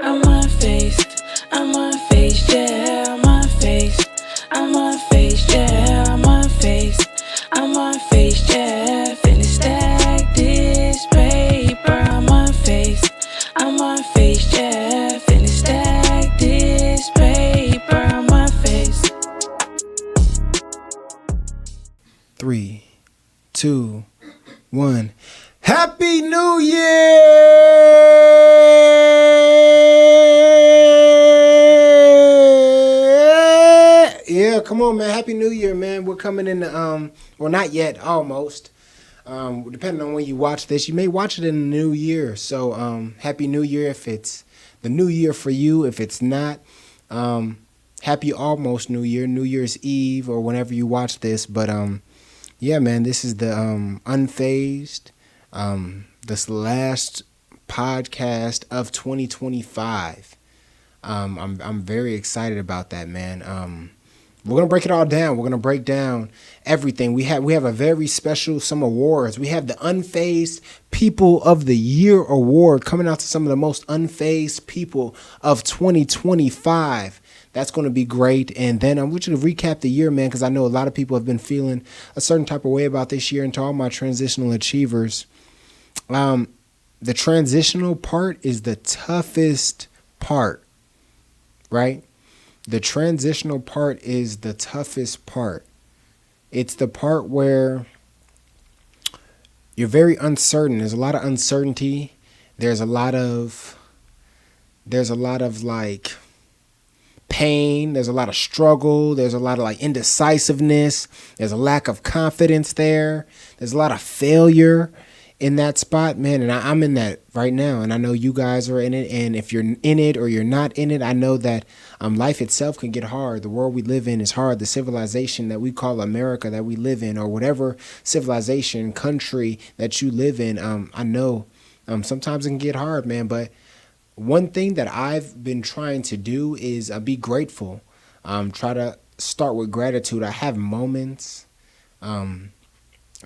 I'm unfazed, I'm unfazed, yeah, I'm unfazed. I'm unfazed, yeah, I'm unfazed. I'm unfazed, yeah, finna stack this paper. I'm unfazed, I'm unfazed, yeah, finna stack this paper. I'm unfazed. 3, 2, 1. Happy New Year! Yeah, come on, man. Happy New Year, man. We're coming in well, not yet, almost. Depending on when you watch this, you may watch it in the new year. So, Happy New Year if it's the new year for you. If it's not, Happy almost New Year, New Year's Eve, or whenever you watch this. But, yeah, man, this is the Unphazed, this last podcast of 2025. I'm very excited about that, man. We're gonna break it all down. We're gonna break down everything. We have a very special some awards. We have the Unphazed People of the Year award coming out to some of the most unfazed people of 2025. That's going to be great. And then I want you to recap the year, man, because I know a lot of people have been feeling a certain type of way about this year. And to all my transitional achievers, the transitional part is the toughest part, right? The transitional part is the toughest part. It's the part where you're very uncertain. There's a lot of uncertainty. There's a lot of like pain. There's a lot of struggle. There's a lot of like indecisiveness. There's a lack of confidence there. There's a lot of failure in that spot, man. And I'm in that right now. And I know you guys are in it. And if you're in it or you're not in it, I know that life itself can get hard. The world we live in is hard. The civilization that we call America that we live in, or whatever civilization, country that you live in, I know sometimes it can get hard, man. But one thing that I've been trying to do is be grateful. Try to start with gratitude. I have moments.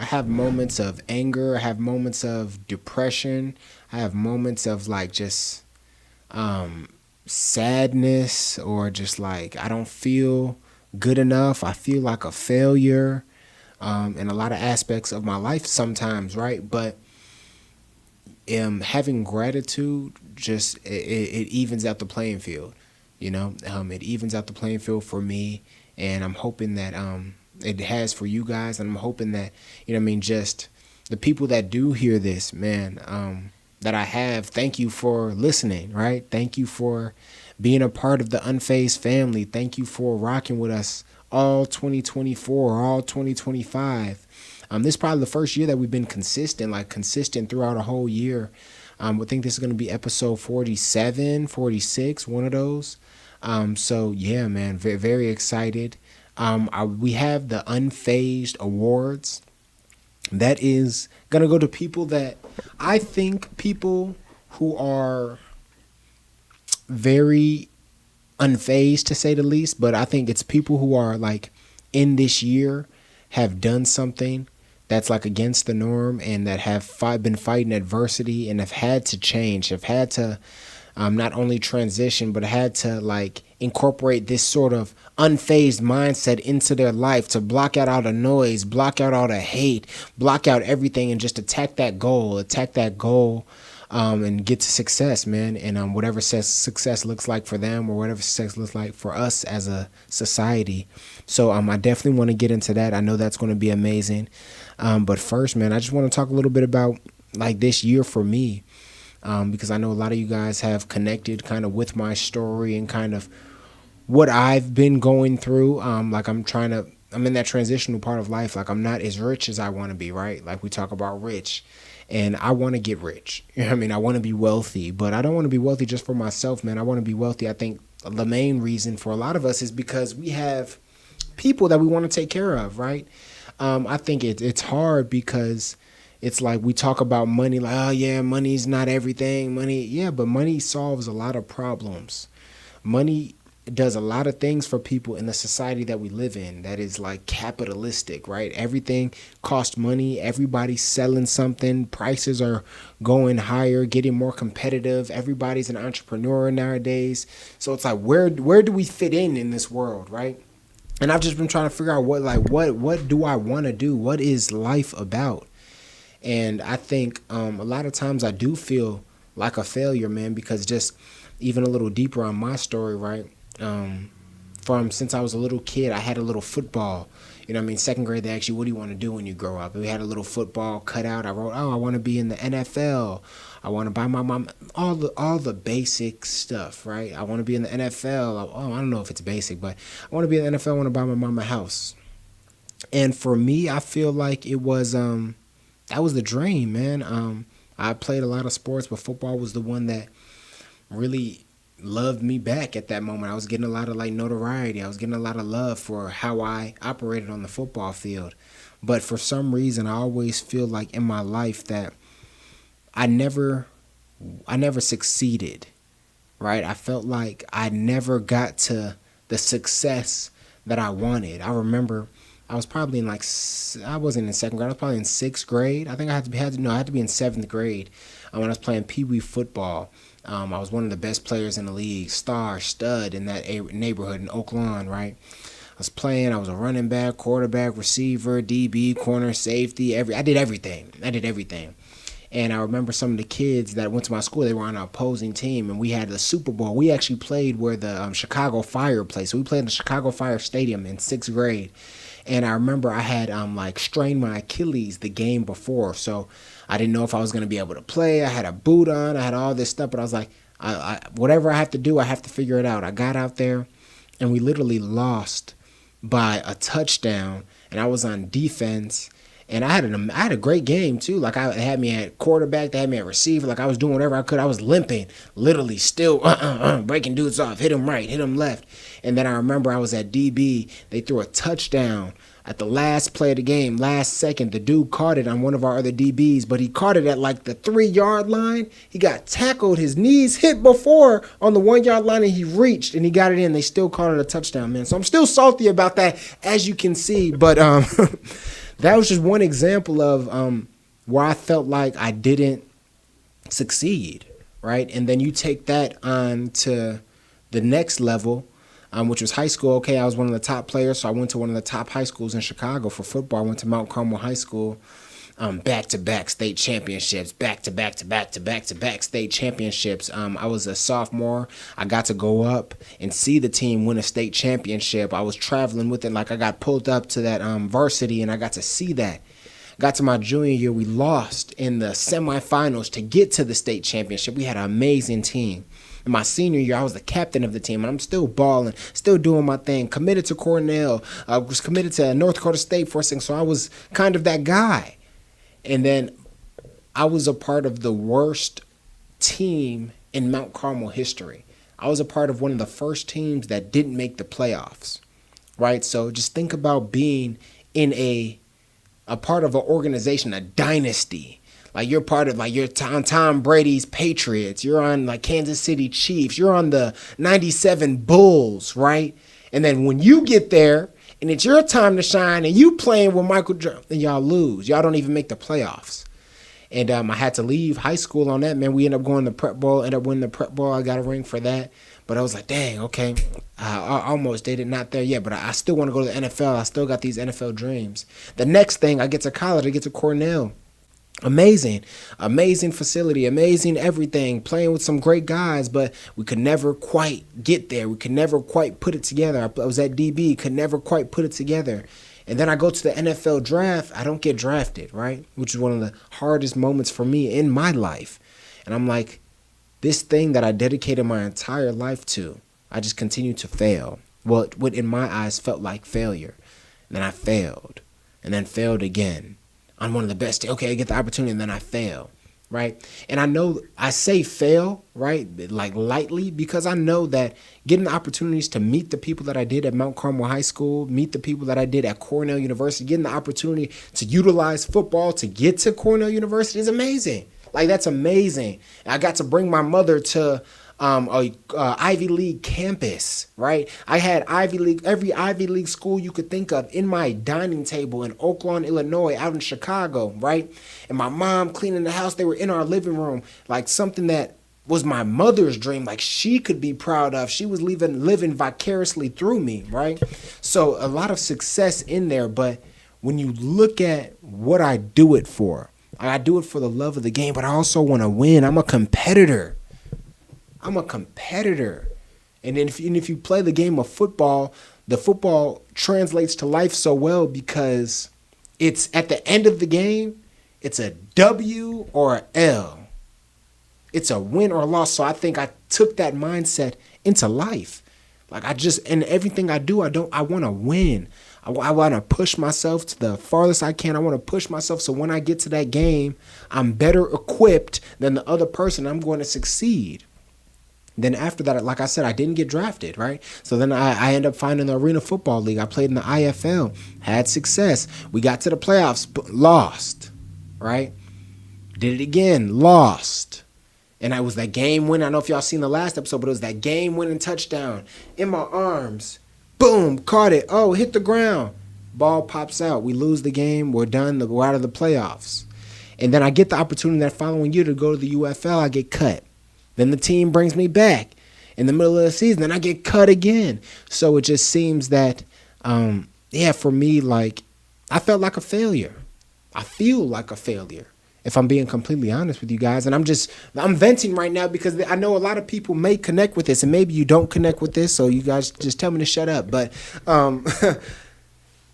I have moments of anger. I have moments of depression. I have moments of like just sadness, or just like I don't feel good enough. I feel like a failure in a lot of aspects of my life sometimes, right? But having gratitude just it evens out the playing field, you know. It evens out the playing field for me, and I'm hoping that it has for you guys, and I'm hoping that, you know what I mean, just the people that do hear this, man, that I have, thank you for listening, right? Thank you for being a part of the Unphazed family. Thank you for rocking with us all 2024, all 2025. This is probably the first year that we've been consistent throughout a whole year. I think this is going to be episode 47, 46, one of those. So yeah, man, very, very excited. We have the Unphazed Awards. That is going to go to people that I think people who are very unfazed, to say the least, but I think it's people who are like in this year have done something that's like against the norm, and that have been fighting adversity and have had to change, have had to not only transition, but had to like incorporate this sort of unfazed mindset into their life to block out all the noise, block out all the hate, block out everything, and just attack that goal, and get to success, man. And whatever success looks like for them, or whatever success looks like for us as a society. So I definitely want to get into that. I know that's going to be amazing. But first, man, I just want to talk a little bit about like this year for me. Because I know a lot of you guys have connected kind of with my story and kind of what I've been going through. Like I'm in that transitional part of life. Like I'm not as rich as I want to be, right? Like we talk about rich, and I want to get rich. You know what I mean? I want to be wealthy, but I don't want to be wealthy just for myself, man. I want to be wealthy. I think the main reason for a lot of us is because we have people that we want to take care of, right? I think it's hard because it's like we talk about money like, oh yeah, money's not everything. Money, yeah, but money solves a lot of problems. Money does a lot of things for people in the society that we live in that is like capitalistic, right? Everything costs money. Everybody's selling something. Prices are going higher, getting more competitive. Everybody's an entrepreneur nowadays. So it's like, where do we fit in this world, right? And I've just been trying to figure out what do I want to do? What is life about? And I think a lot of times I do feel like a failure, man, because just even a little deeper on my story, right? From since I was a little kid, I had a little football. You know what I mean? Second grade, they asked you, what do you want to do when you grow up? And we had a little football cut out. I wrote, I want to be in the NFL. I want to buy my mom all the basic stuff, right? I want to be in the NFL. I don't know if it's basic, but I want to be in the NFL. I want to buy my mom a house. And for me, I feel like it was that was the dream, man. I played a lot of sports, but football was the one that really loved me back at that moment. I was getting a lot of like notoriety. I was getting a lot of love for how I operated on the football field. But for some reason, I always feel like in my life that I never succeeded, right? I felt like I never got to the success that I wanted. I remember I was probably in I wasn't in second grade. I was probably in sixth grade. I think I had to be in seventh grade when I was playing Pee Wee football. I was one of the best players in the league, stud in that neighborhood in Oak Lawn, right? I was playing. I was a running back, quarterback, receiver, DB, corner, safety. I did everything. And I remember some of the kids that went to my school, they were on an opposing team, and we had the Super Bowl. We actually played where the Chicago Fire plays. So we played in the Chicago Fire Stadium in sixth grade. And I remember I had strained my Achilles the game before, so I didn't know if I was going to be able to play. I had a boot on. I had all this stuff, but I was like, whatever I have to do, I have to figure it out. I got out there, and we literally lost by a touchdown, and I was on defense. And I had a great game too. Like they had me at quarterback, they had me at receiver. Like I was doing whatever I could. I was limping, literally still breaking dudes off, hit him right, hit him left. And then I remember I was at DB. They threw a touchdown at the last play of the game, last second. The dude caught it on one of our other DBs, but he caught it at like the 3-yard line. He got tackled, his knees hit before on the 1-yard line, and he reached and he got it in. They still called it a touchdown, man. So I'm still salty about that, as you can see. But that was just one example of where I felt like I didn't succeed, right? And then you take that on to the next level, which was high school. Okay, I was one of the top players, so I went to one of the top high schools in Chicago for football. I went to Mount Carmel High School, back-to-back state championships, back-to-back state championships. I was a sophomore. I got to go up and see the team win a state championship. I was traveling with it. Like I got pulled up to that varsity, and I got to see that. Got to my junior year, we lost in the semifinals to get to the state championship. We had an amazing team. In my senior year, I was the captain of the team, and I'm still balling, still doing my thing, committed to Cornell, was committed to North Dakota State for a second, so I was kind of that guy. And then I was a part of the worst team in Mount Carmel history. I was a part of one of the first teams that didn't make the playoffs, right? So just think about being in a part of an organization, a dynasty. Like you're part of you're Tom Brady's Patriots. You're on Kansas City Chiefs. You're on the 97 Bulls, right? And then when you get there, and it's your time to shine, and you playing with Michael Jordan, and y'all lose. Y'all don't even make the playoffs. And I had to leave high school on that, man. We ended up going to prep bowl, ended up winning the prep bowl. I got a ring for that. But I was like, dang, okay, I almost did it, not there yet. But I still want to go to the NFL. I still got these NFL dreams. The next thing, I get to college, I get to Cornell. Amazing facility, amazing everything, playing with some great guys, but we could never quite get there. We could never quite put it together. I was at DB, could never quite put it together. And then I go to the NFL draft. I don't get drafted, right? Which is one of the hardest moments for me in my life. And I'm like, this thing that I dedicated my entire life to, I just continue to fail. Well, what in my eyes felt like failure. And then I failed, and then failed again. On one of the best, okay, I get the opportunity, and then I fail, right? And I know I say fail, right, like lightly, because I know that getting the opportunities to meet the people that I did at Mount Carmel High School, meet the people that I did at Cornell University, getting the opportunity to utilize football to get to Cornell University is amazing. Like, that's amazing. And I got to bring my mother to a Ivy League campus, right? I had every Ivy League school you could think of in my dining table in Oak Lawn, Illinois, out in Chicago, right? And my mom cleaning the house. They were in our living room, like something that was my mother's dream, like she could be proud of. She was living vicariously through me, right? So a lot of success in there, but when you look at what I do it for, I do it for the love of the game, but I also want to win. I'm a competitor. And then if you play the game of football, the football translates to life so well because it's at the end of the game, it's a W or a L. It's a win or a loss. So I think I took that mindset into life. Like in everything I do, I want to win. I want to push myself to the farthest I can. I want to push myself so when I get to that game, I'm better equipped than the other person. I'm going to succeed. Then after that, like I said, I didn't get drafted, right? So then I ended up finding the Arena Football League. I played in the IFL, had success. We got to the playoffs, but lost, right? Did it again, lost. And I was that game winning. I don't know if y'all seen the last episode, but it was that game winning touchdown in my arms. Boom, caught it. Oh, hit the ground. Ball pops out. We lose the game. We're done. We're out of the playoffs. And then I get the opportunity that following year to go to the UFL. I get cut. Then the team brings me back in the middle of the season. Then I get cut again. So it just seems that, for me, like, I felt like a failure. I feel like a failure, if I'm being completely honest with you guys. And I'm venting right now because I know a lot of people may connect with this, and maybe you don't connect with this, so you guys just tell me to shut up. But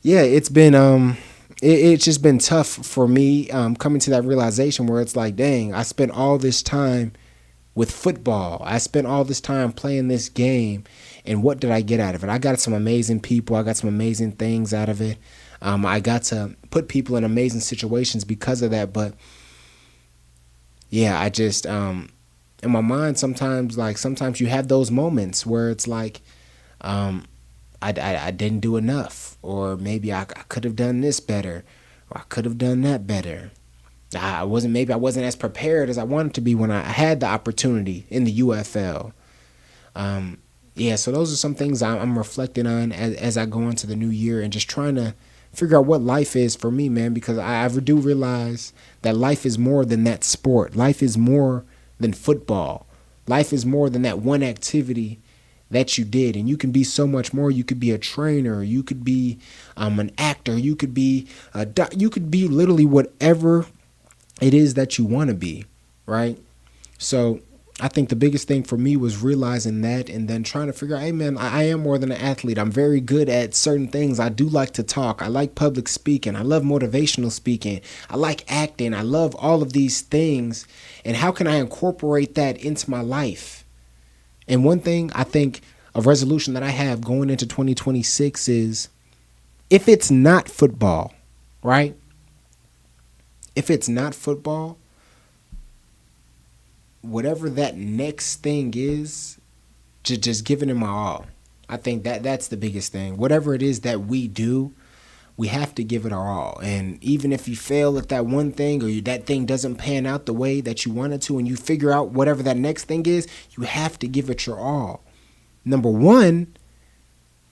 it's been it's just been tough for me coming to that realization where it's like, dang, I spent all this time with football. I spent all this time playing this game, and what did I get out of it? I got some amazing people. I got some amazing things out of it. I got to put people in amazing situations because of that. But yeah, I just in my mind sometimes you have those moments where it's like I didn't do enough, or maybe I could have done this better, or I could have done that better. I wasn't as prepared as I wanted to be when I had the opportunity in the UFL. So those are some things I'm reflecting on as I go into the new year and just trying to figure out what life is for me, man, because I do realize that life is more than that sport. Life is more than football. Life is more than that one activity that you did, and you can be so much more. You could be a trainer, you could be an actor, you could be you could be literally whatever it is that you want to be, right? So I think the biggest thing for me was realizing that, and then trying to figure out, hey man, I am more than an athlete. I'm very good at certain things. I do like to talk. I like public speaking. I love motivational speaking. I like acting. I love all of these things. And how can I incorporate that into my life? And one thing I think, a resolution that I have going into 2026 is, if it's not football, right? If it's not football, whatever that next thing is, just giving it my all. I think that's the biggest thing. Whatever it is that we do, we have to give it our all. And even if you fail at that one thing, or that thing doesn't pan out the way that you wanted to, and you figure out whatever that next thing is, you have to give it your all. Number one,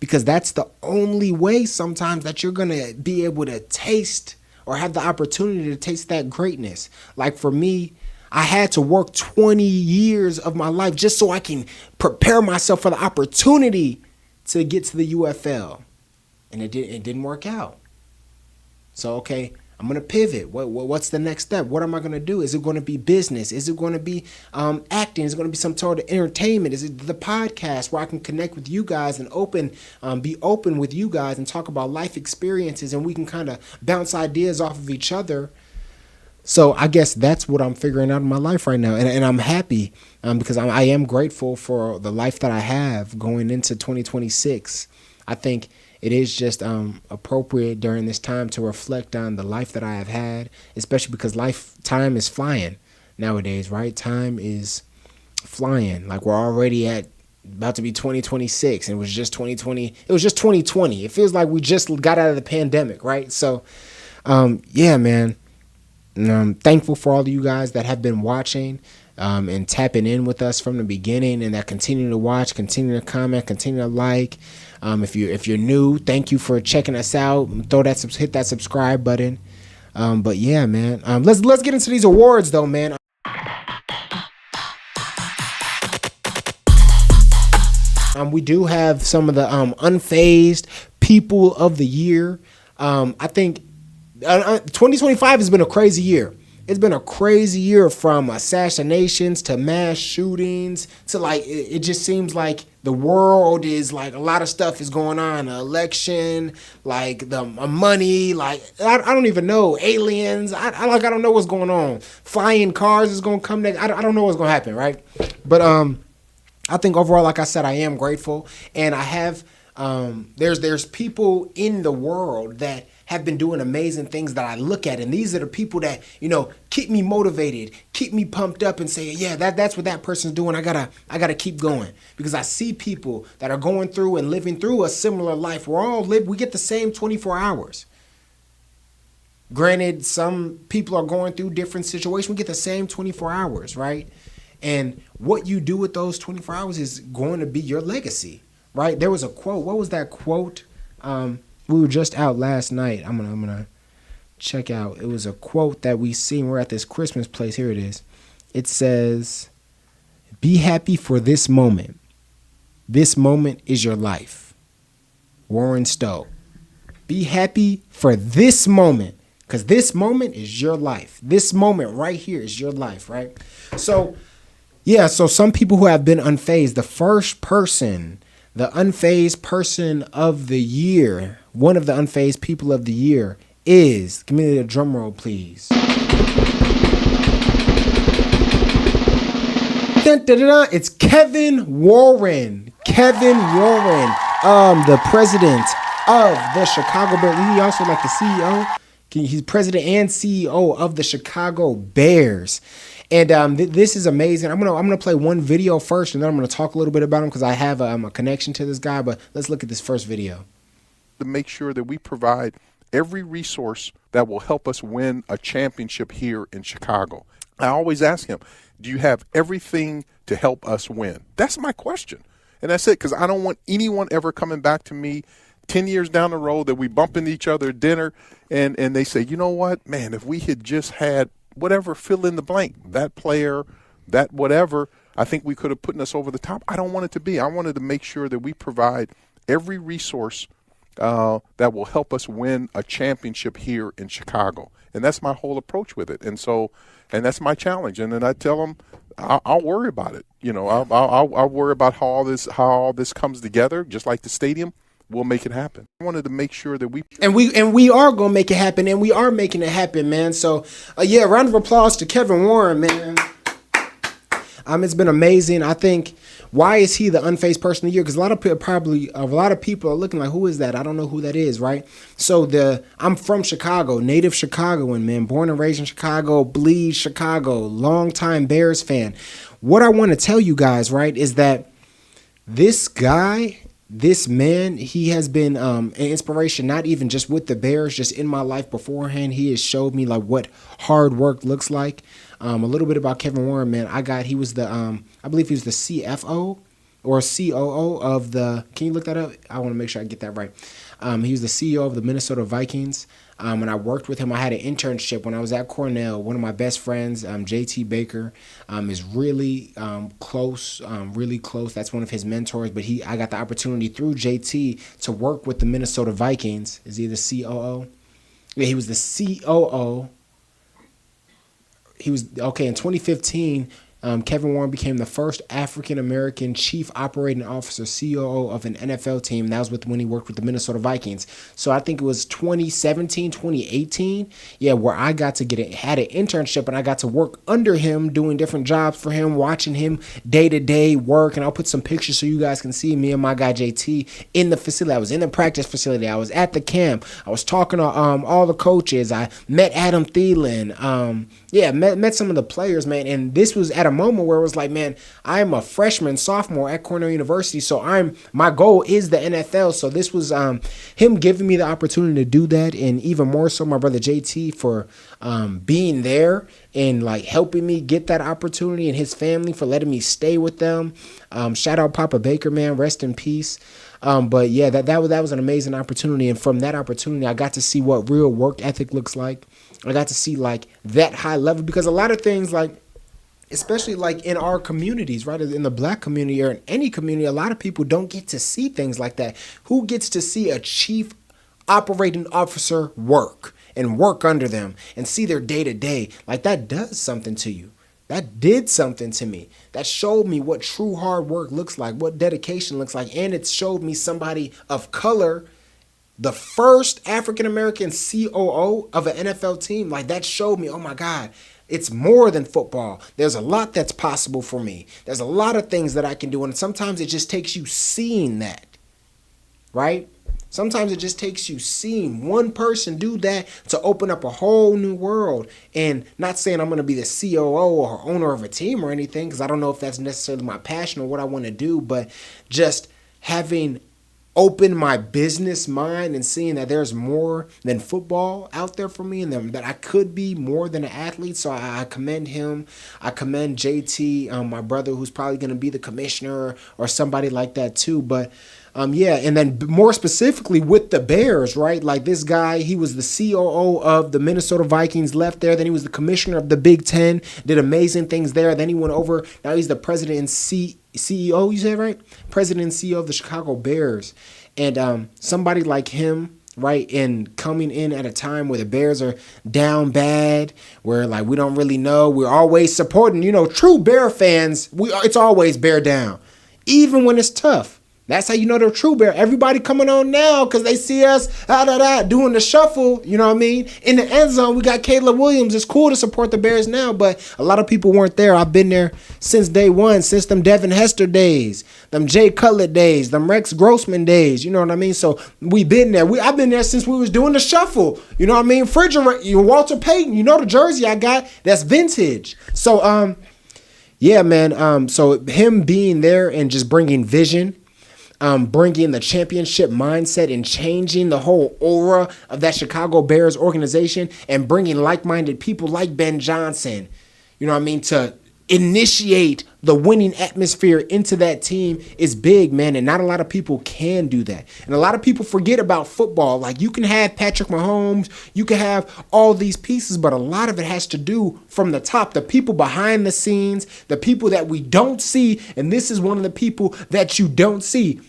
because that's the only way sometimes that you're going to be able to taste or have the opportunity to taste that greatness. Like for me, I had to work 20 years of my life just so I can prepare myself for the opportunity to get to the UFL. And it didn't work out. So, okay, I'm going to pivot. What's the next step? What am I going to do? Is it going to be business? Is it going to be acting? Is it going to be some sort of entertainment? Is it the podcast where I can connect with you guys and be open with you guys and talk about life experiences, and we can kind of bounce ideas off of each other? So I guess that's what I'm figuring out in my life right now. And I'm happy because I am grateful for the life that I have going into 2026. I think it is just appropriate during this time to reflect on the life that I have had, especially because time is flying nowadays, right? Time is flying. Like, we're already about to be 2026, and it was just 2020. It was just 2020. It feels like we just got out of the pandemic, right? So, yeah, man. Thankful for all of you guys that have been watching and tapping in with us from the beginning, and that continue to watch, continue to comment, continue to like. If you're new, thank you for checking us out. Hit that subscribe button. But yeah, man. Let's get into these awards though, man. We do have some of the unfazed people of the year. I think 2025 has been a crazy year. It's been a crazy year, from assassinations to mass shootings to it just seems like the world is a lot of stuff is going on. An election, the money, I don't even know, aliens. I don't know what's going on. Flying cars is going to come next. I don't know what's going to happen, right? But I think overall, like I said, I am grateful, and I have there's people in the world that have been doing amazing things that I look at, and these are the people that keep me motivated, keep me pumped up, and say, yeah, that's what that person's doing. I gotta keep going, because I see people that are going through and living through a similar life. We get the same 24 hours. Granted, some people are going through different situations. We get the same 24 hours, right? And what you do with those 24 hours is going to be your legacy, right? There was a quote. What was that quote? We were just out last night. I'm gonna check out. It was a quote that we seen. We're at this Christmas place. Here it is. It says, "Be happy for this moment. This moment is your life." Warren Stowe. Be happy for this moment, because this moment is your life. This moment right here is your life, right? So, yeah, so some people who have been unfazed, the first person, the unfazed person of the year, one of the unfazed people of the year is, give me the drum roll, please. Dun, dun, dun, dun. It's Kevin Warren. Kevin Warren, the president of the Chicago Bears. He also the CEO. He's president and CEO of the Chicago Bears. And this is amazing. I'm gonna play one video first, and then I'm gonna talk a little bit about him, because I have a connection to this guy. But let's look at this first video. To make sure that we provide every resource that will help us win a championship here in Chicago. I always ask him, do you have everything to help us win? That's my question. And that's it, because I don't want anyone ever coming back to me 10 years down the road that we bump into each other at dinner and they say, you know what, man, if we had just had whatever, fill in the blank, that player, that whatever, I think we could have put us over the top. I don't want it to be. I wanted to make sure that we provide every resource that will help us win a championship here in Chicago. And that's my whole approach with it. And that's my challenge. And then I tell them, I'll worry about it. I'll worry about how all this comes together, just like the stadium. We'll make it happen. I wanted to make sure that we are gonna make it happen, and we are making it happen, man. So yeah, round of applause to Kevin Warren, man. It's been amazing. I think, why is he the unfazed person of the year? Because a lot of people are looking like, who is that? I don't know who that is, right? So I'm from Chicago, native Chicagoan, man, born and raised in Chicago, bleed Chicago, longtime Bears fan. What I want to tell you guys, right, is that this guy, this man, he has been an inspiration, not even just with the Bears, just in my life beforehand. He has showed me what hard work looks like. A little bit about Kevin Warren, man. He was I believe he was the CFO or COO of the, can you look that up? I want to make sure I get that right. He was the CEO of the Minnesota Vikings. And I worked with him. I had an internship when I was at Cornell. One of my best friends, JT Baker, is really close, really close. That's one of his mentors. But I got the opportunity through JT to work with the Minnesota Vikings. Is he the COO? Yeah, he was the COO. In 2015, Kevin Warren became the first African-American chief operating officer, COO of an NFL team. That was when he worked with the Minnesota Vikings. So I think it was 2017, 2018, where I got to had an internship, and I got to work under him, doing different jobs for him, watching him day-to-day work. And I'll put some pictures so you guys can see me and my guy JT in the facility. I was in the practice facility. I was at the camp. I was talking to all the coaches. I met Adam Thielen. Met some of the players, man. And this was at a a moment where it was like, man, I'm a freshman, sophomore at Cornell University, so my goal is the NFL. So this was him giving me the opportunity to do that, and even more so my brother JT for being there and like helping me get that opportunity, and his family for letting me stay with them. Shout out Papa Baker, man, rest in peace. But yeah, that was an amazing opportunity, and from that opportunity, I got to see what real work ethic looks like. I got to see like that high level, because a lot of things, like especially like in our communities, right, in the black community or in any community, a lot of people don't get to see things like that. Who gets to see a chief operating officer work and work under them and see their day to day? Like, that does something to you. That did something to me. That showed me what true hard work looks like, what dedication looks like. And it showed me somebody of color, the first African-American COO of an NFL team. Like, that showed me, oh my God, it's more than football. There's a lot that's possible for me. There's a lot of things that I can do. And sometimes it just takes you seeing that, right? Sometimes it just takes you seeing one person do that to open up a whole new world. And not saying I'm going to be the COO or owner of a team or anything, because I don't know if that's necessarily my passion or what I want to do, but just having opened my business mind and seeing that there's more than football out there for me, and that I could be more than an athlete. So I commend him. I commend JT, my brother, who's probably going to be the commissioner or somebody like that too. But yeah, and then more specifically with the Bears, right? Like, this guy, he was the COO of the Minnesota Vikings, left there. Then he was the commissioner of the Big Ten, did amazing things there. Then he went over, now he's the president and CEO, you said, right? President and CEO of the Chicago Bears. And somebody like him, right, and coming in at a time where the Bears are down bad, where like we don't really know, we're always supporting, true Bear fans, it's always bear down, even when it's tough. That's how you know they're true Bear. Everybody coming on now because they see us doing the shuffle, you know what I mean? In the end zone, we got Caleb Williams. It's cool to support the Bears now, but a lot of people weren't there. I've been there since day one, since them Devin Hester days, them Jay Cutler days, them Rex Grossman days, you know what I mean? So we been there. I've been there since we was doing the shuffle, you know what I mean? Walter Payton, the jersey I got, that's vintage. So, yeah, man. So him being there and just bringing vision, bringing the championship mindset and changing the whole aura of that Chicago Bears organization, and bringing like-minded people like Ben Johnson, to initiate the winning atmosphere into that team is big, man. And not a lot of people can do that. And a lot of people forget about football. Like, you can have Patrick Mahomes, you can have all these pieces, but a lot of it has to do from the top, the people behind the scenes, the people that we don't see. And this is one of the people that you don't see.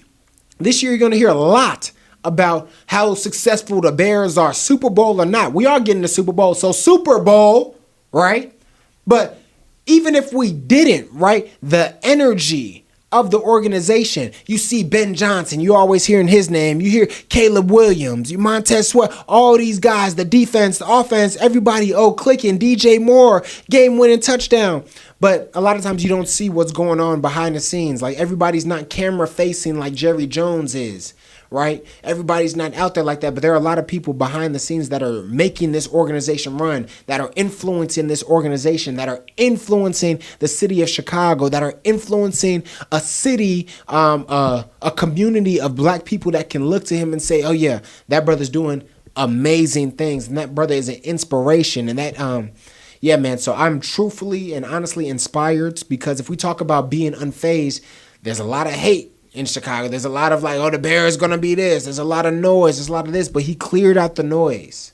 This year, you're going to hear a lot about how successful the Bears are, Super Bowl or not. We are getting the Super Bowl, so Super Bowl, right? But even if we didn't, right, the energy of the organization, you see Ben Johnson, you always hearing his name. You hear Caleb Williams, you Montez Sweat, all these guys, the defense, the offense, everybody, clicking, DJ Moore, game-winning touchdown. But a lot of times you don't see what's going on behind the scenes. Like, everybody's not camera facing like Jerry Jones is, right? Everybody's not out there like that, but there are a lot of people behind the scenes that are making this organization run, that are influencing this organization, that are influencing the city of Chicago, that are influencing a city, a community of black people that can look to him and say, oh yeah, that brother's doing amazing things, and that brother is an inspiration. And that, yeah, man, so I'm truthfully and honestly inspired, because if we talk about being unfazed, there's a lot of hate in Chicago. There's a lot of like, oh, the Bears going to be this. There's a lot of noise. There's a lot of this. But he cleared out the noise.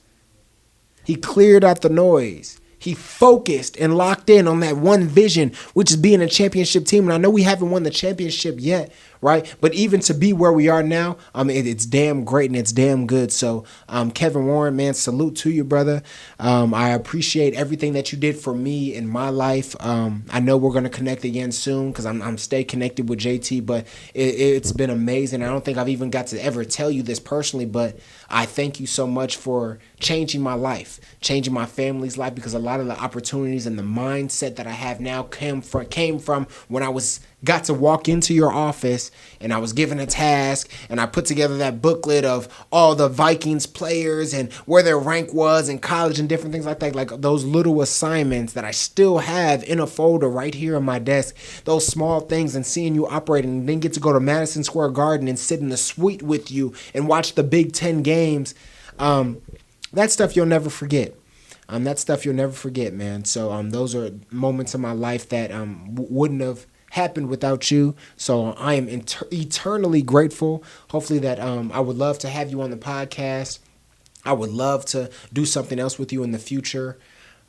He cleared out the noise. He focused and locked in on that one vision, which is being a championship team. And I know we haven't won the championship yet, right? But even to be where we are now, it's damn great and it's damn good. So, Kevin Warren, man, salute to you, brother. I appreciate everything that you did for me in my life. I know we're going to connect again soon, because I'm stay connected with JT, but it's been amazing. I don't think I've even got to ever tell you this personally, but I thank you so much for changing my life, changing my family's life, because a lot of the opportunities and the mindset that I have now came from when I was got to walk into your office and I was given a task and I put together that booklet of all the Vikings players and where their rank was in college and different things like that, like those little assignments that I still have in a folder right here on my desk, those small things, and seeing you operating, and then get to go to Madison Square Garden and sit in the suite with you and watch the Big Ten games. That stuff you'll never forget. That stuff you'll never forget, man. So those are moments in my life that wouldn't have happened without you. So I am eternally grateful. Hopefully that I would love to have you on the podcast. I would love to do something else with you in the future.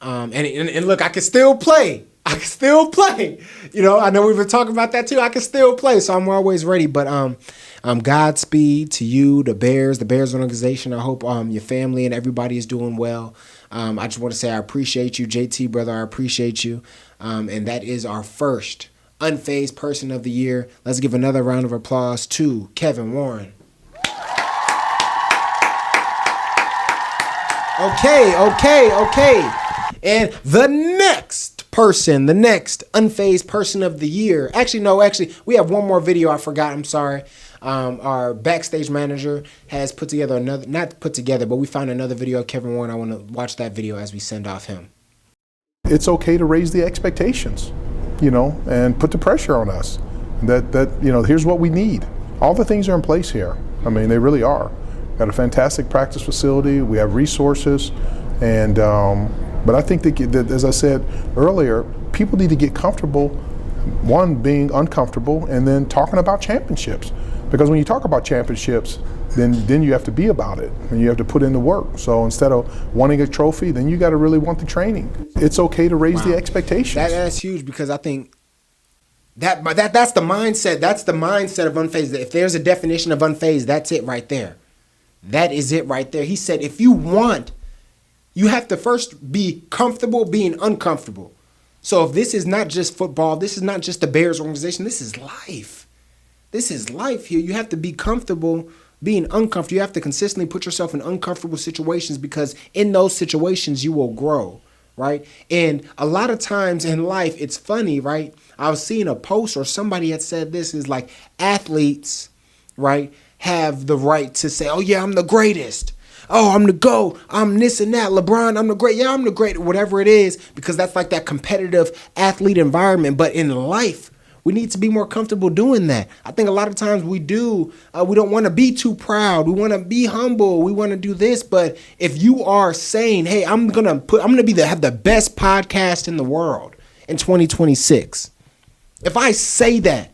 And look, I can still play. You know, I know we've been talking about that too. I can still play, so I'm always ready. But Godspeed to you, the Bears organization. I hope your family and everybody is doing well. I just want to say I appreciate you, JT, brother. I appreciate you. And that is our first Unphazed Person of the Year. Let's give another round of applause to Kevin Warren. Okay. And the next Unphazed Person of the Year. Actually, we have one more video I forgot. I'm sorry. Our backstage manager has put together but we found another video of Kevin Warren. I want to watch that video as we send off him. It's okay to raise the expectations, you know, and put the pressure on us that you know, here's what we need. All the things are in place here. I mean, they really are. Got a fantastic practice facility. We have resources, and but I think that, as I said earlier, people need to get comfortable, one, being uncomfortable, and then talking about championships. Because when you talk about championships, then you have to be about it, and you have to put in the work. So instead of wanting a trophy, then you got to really want the training. It's okay to raise the expectations. That's huge, because I think that's the mindset. That's the mindset of Unphazed. If there's a definition of Unphazed, that's it right there. That is it right there. He said, if you want, you have to first be comfortable being uncomfortable. So if this is not just football, this is not just the Bears organization, this is life. This is life here. You have to be comfortable being uncomfortable. You have to consistently put yourself in uncomfortable situations, because in those situations you will grow, right? And a lot of times in life, it's funny, right? I was seeing a post, or somebody had said this, is like athletes, right, have the right to say, oh yeah, I'm the greatest. Oh, I'm the GOAT. I'm this and that. LeBron, I'm the great. Yeah, I'm the great. Whatever it is, because that's like that competitive athlete environment. But in life, we need to be more comfortable doing that. I think a lot of times we don't want to be too proud. We want to be humble. We want to do this. But if you are saying, hey, I'm gonna have the best podcast in the world in 2026. If I say that,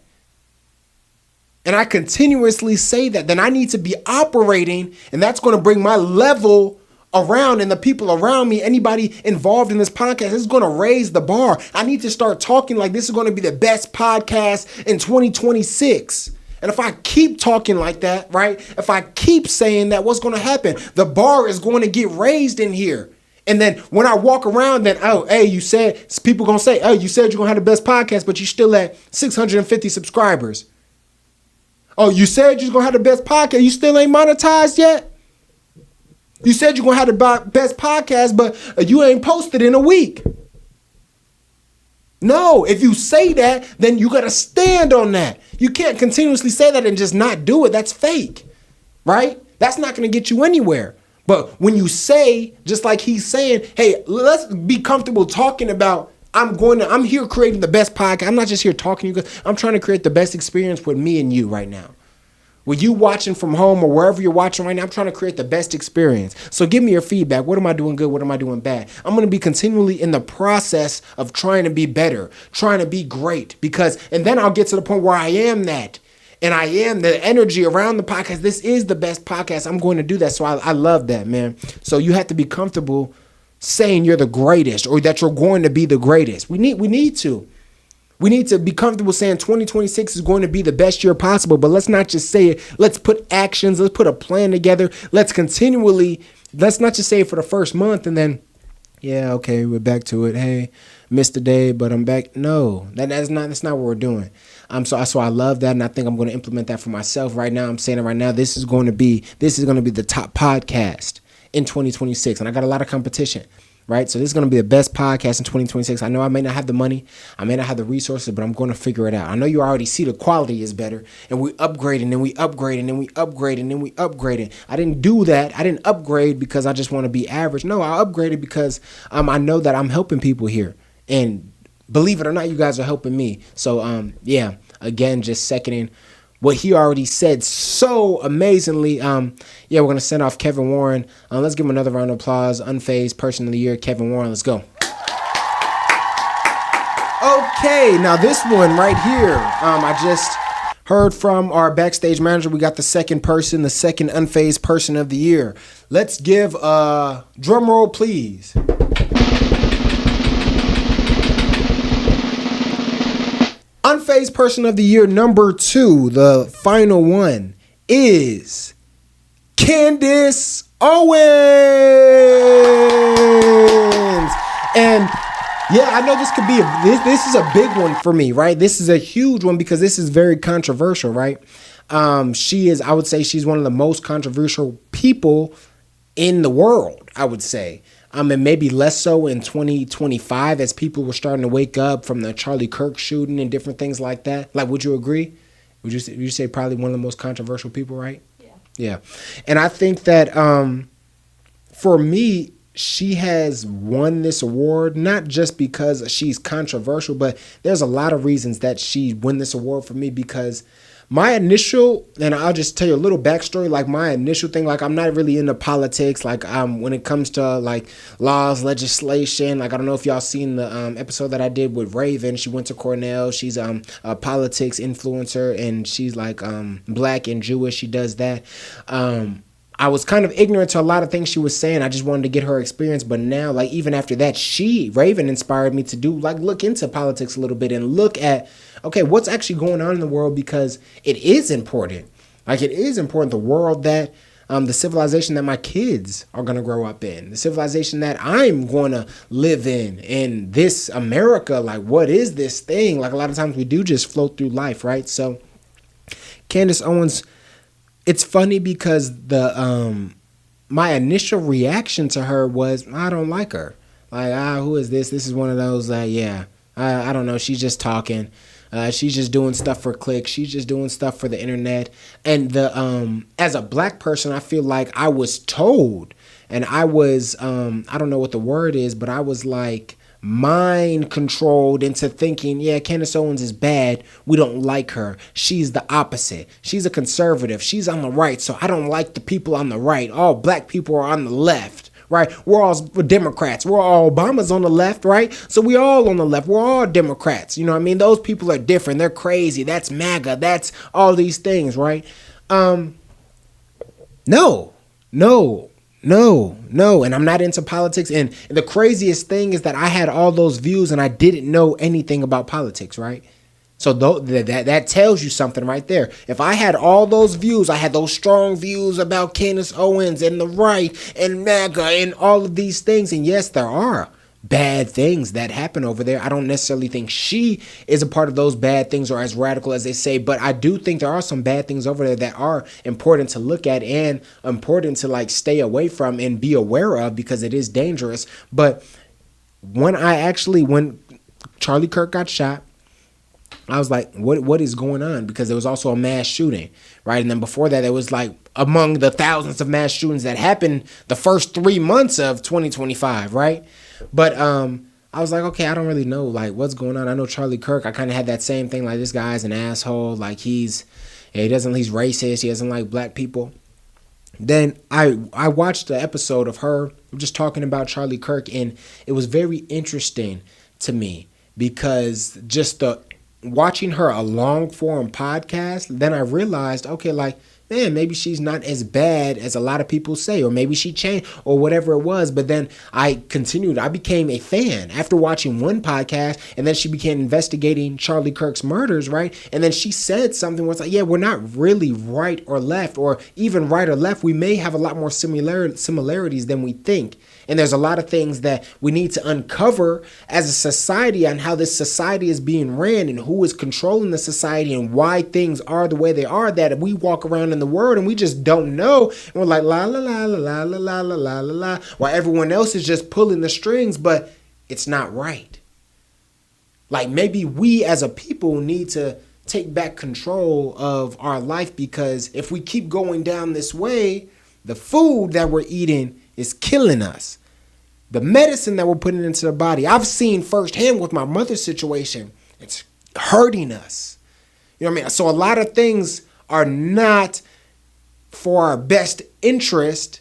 and I continuously say that, then I need to be operating, and that's going to bring my level around, and the people around me, anybody involved in this podcast, is going to raise the bar. I need to start talking like this is going to be the best podcast in 2026. And if I keep talking like that, right, if I keep saying that, what's going to happen? The bar is going to get raised in here. And then when I walk around, then, oh, hey, you said, people going to say, oh, you said you're going to have the best podcast, but you're still at 650 subscribers. Oh, you said you're going to have the best podcast. You still ain't monetized yet? You said you're going to have the best podcast, but you ain't posted in a week. No, if you say that, then you got to stand on that. You can't continuously say that and just not do it. That's fake, right? That's not going to get you anywhere. But when you say, just like he's saying, hey, let's be comfortable talking about, I'm here creating the best podcast. I'm not just here talking to you guys. I'm trying to create the best experience with me and you right now. With you watching from home or wherever you're watching right now, I'm trying to create the best experience. So give me your feedback. What am I doing good? What am I doing bad? I'm going to be continually in the process of trying to be better, trying to be great, and then I'll get to the point where I am that. And I am the energy around the podcast. This is the best podcast. I'm going to do that. So I love that, man. So you have to be comfortable saying you're the greatest, or that you're going to be the greatest. We need to be comfortable saying 2026 is going to be the best year possible. But let's not just say it. Let's put actions. Let's put a plan together. Let's not just say it for the first month and then, yeah, okay, we're back to it. Hey, missed a day, but I'm back. No, that's not what we're doing. So I love that, and I think I'm going to implement that for myself right now. I'm saying it right now. This is going to be the top podcast in 2026, and I got a lot of competition. right? So this is going to be the best podcast in 2026. I know I may not have the money, I may not have the resources, but I'm going to figure it out. I know you already see the quality is better, and we upgrading and we upgrading and we upgrading and we upgrading. I didn't do that. I didn't upgrade because I just want to be average. No, I upgraded because I know that I'm helping people here, and believe it or not, you guys are helping me. So yeah, again, just seconding what he already said so amazingly. Yeah, we're gonna send off Kevin Warren. Let's give him another round of applause. Unphazed Person of the Year, Kevin Warren. Let's go. Okay, now this one right here, I just heard from our backstage manager. We got the second Unphazed Person of the Year. Let's give a drum roll, please. Unphazed Person of the Year number 2, the final one, is Candace Owens. And yeah, I know this could be this is a big one for me, right? This is a huge one because this is very controversial, right? I would say she's one of the most controversial people in the world, I would say. And maybe less so in 2025 as people were starting to wake up from the Charlie Kirk shooting and different things like that. Like, would you agree? Would you say probably one of the most controversial people, right? Yeah. And I think that for me, she has won this award, not just because she's controversial, but there's a lot of reasons that she won this award for me because my initial, and I'll just tell you a little backstory, like my initial thing, like I'm not really into politics, like when it comes to like laws, legislation, like I don't know if y'all seen the episode that I did with Raven. She went to Cornell. She's a politics influencer, and she's like black and Jewish. She does that. I was kind of ignorant to a lot of things she was saying. I just wanted to get her experience. But now, like even after that, Raven inspired me to look into politics a little bit and look at, okay, what's actually going on in the world, because it is important. Like it is important, the world that, the civilization that my kids are going to grow up in, the civilization that I'm going to live in this America. Like, what is this thing? Like a lot of times we do just float through life, right? So Candace Owens, it's funny because my initial reaction to her was, I don't like her. Like, who is this? This is one of those that, I don't know. She's just talking. She's just doing stuff for clicks. She's just doing stuff for the internet. And as a black person, I feel like I was told, and I was, I don't know what the word is, but I was like mind controlled into thinking, yeah, Candace Owens is bad. We don't like her. She's the opposite. She's a conservative. She's on the right. So I don't like the people on the right. All black people are on the left. Right? We're all Democrats. We're all Obama's on the left, right? So we all on the left. We're all Democrats. You know what I mean? Those people are different. They're crazy. That's MAGA. That's all these things, right? No. And I'm not into politics. And the craziest thing is that I had all those views and I didn't know anything about politics, right? So that tells you something right there. If I had all those views, I had those strong views about Candace Owens and the right and MAGA and all of these things. And yes, there are bad things that happen over there. I don't necessarily think she is a part of those bad things or as radical as they say, but I do think there are some bad things over there that are important to look at and important to like stay away from and be aware of, because it is dangerous. But when Charlie Kirk got shot, I was like, what is going on? Because there was also a mass shooting, right? And then before that, it was like among the thousands of mass shootings that happened the first 3 months of 2025, right? But I was like, okay, I don't really know like what's going on. I know Charlie Kirk, I kind of had that same thing, like this guy's an asshole, like he's racist, he doesn't like black people. Then I watched the episode of her just talking about Charlie Kirk, and it was very interesting to me because just watching her a long form podcast, then I realized, okay, like, man, maybe she's not as bad as a lot of people say, or maybe she changed or whatever it was. But then I became a fan after watching one podcast, and then she began investigating Charlie Kirk's murders, right? And then she said something where it's like, yeah, we're not really right or left, or even right or left. We may have a lot more similarities than we think. And there's a lot of things that we need to uncover as a society on how this society is being ran and who is controlling the society and why things are the way they are, that we walk around in the world and we just don't know. And we're like, la, la, la, la, la, la, la, la, la, la, while everyone else is just pulling the strings, but it's not right. Like maybe we as a people need to take back control of our life, because if we keep going down this way, the food that we're eating is killing us. The medicine that we're putting into the body, I've seen firsthand with my mother's situation, it's hurting us. You know what I mean? So a lot of things are not for our best interest,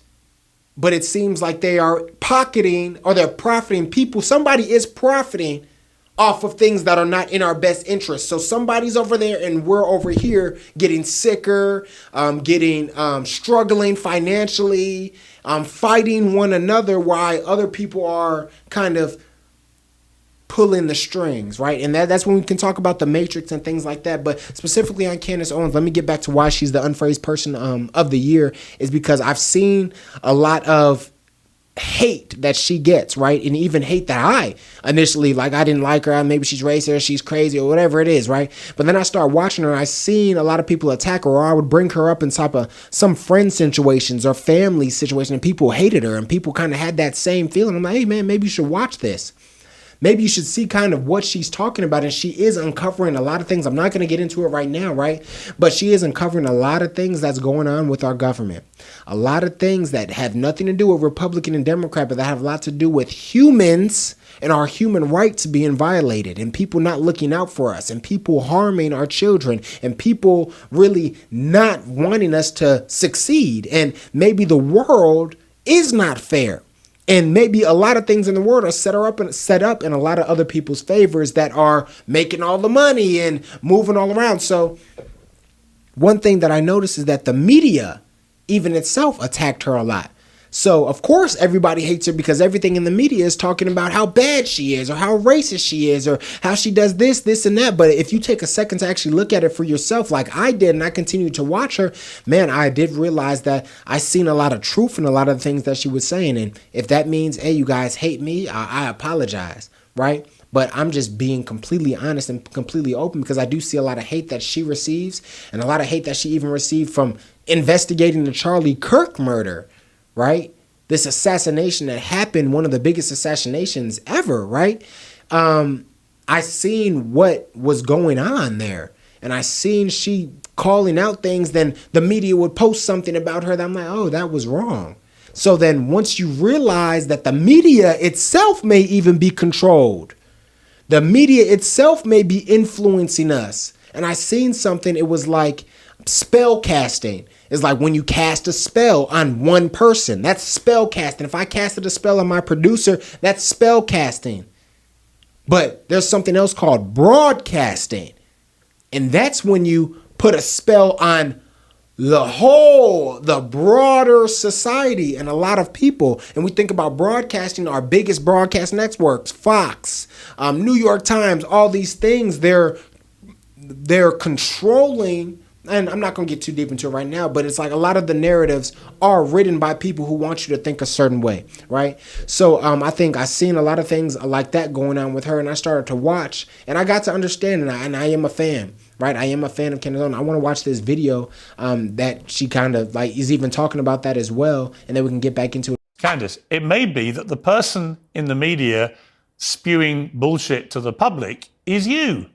but it seems like they are pocketing or they're profiting people. Somebody is profiting off of things that are not in our best interest. So somebody's over there and we're over here getting sicker, struggling financially, fighting one another, while other people are kind of pulling the strings, right? And that's when we can talk about the Matrix and things like that. But specifically on Candace Owens, let me get back to why she's the Unphazed Person of the Year, is because I've seen a lot of hate that she gets, right? And even hate that I initially, like, I didn't like her, maybe she's racist, she's crazy, or whatever it is, right? But then I start watching her, I seen a lot of people attack her, or I would bring her up in type of some friend situations or family situation, and people hated her, and people kind of had that same feeling. I'm like, hey man, maybe you should watch this. Maybe you should see kind of what she's talking about. And she is uncovering a lot of things. I'm not going to get into it right now, right? But she is uncovering a lot of things that's going on with our government. A lot of things that have nothing to do with Republican and Democrat, but that have a lot to do with humans and our human rights being violated, and people not looking out for us, and people harming our children, and people really not wanting us to succeed. And maybe the world is not fair. And maybe a lot of things in the world are set up in a lot of other people's favors that are making all the money and moving all around. So one thing that I noticed is that the media, even itself, attacked her a lot. So, of course, everybody hates her because everything in the media is talking about how bad she is, or how racist she is, or how she does this, this, and that. But if you take a second to actually look at it for yourself, like I did, and I continued to watch her, man, I did realize that I seen a lot of truth in a lot of the things that she was saying. And if that means, hey, you guys hate me, I apologize, right? But I'm just being completely honest and completely open, because I do see a lot of hate that she receives, and a lot of hate that she even received from investigating the Charlie Kirk murder, right? This assassination that happened, one of the biggest assassinations ever, right? I seen what was going on there, and I seen she calling out things. Then the media would post something about her that I'm like, oh, that was wrong. So then once you realize that the media itself may even be controlled, the media itself may be influencing us. And I seen something, it was like spell casting. It's like when you cast a spell on one person, that's spell casting. If I casted a spell on my producer, that's spell casting. But there's something else called broadcasting. And that's when you put a spell on the broader society and a lot of people. And we think about broadcasting, our biggest broadcast networks, Fox, New York Times, all these things, they're controlling. And I'm not going to get too deep into it right now, but it's like a lot of the narratives are written by people who want you to think a certain way, right? So I think I seen a lot of things like that going on with her, and I started to watch, and I got to understand, and I am a fan, right? I am a fan of Candace Owens. I want to watch this video that she kind of like is even talking about that as well, and then we can get back into it. Candace, it may be that the person in the media spewing bullshit to the public is you.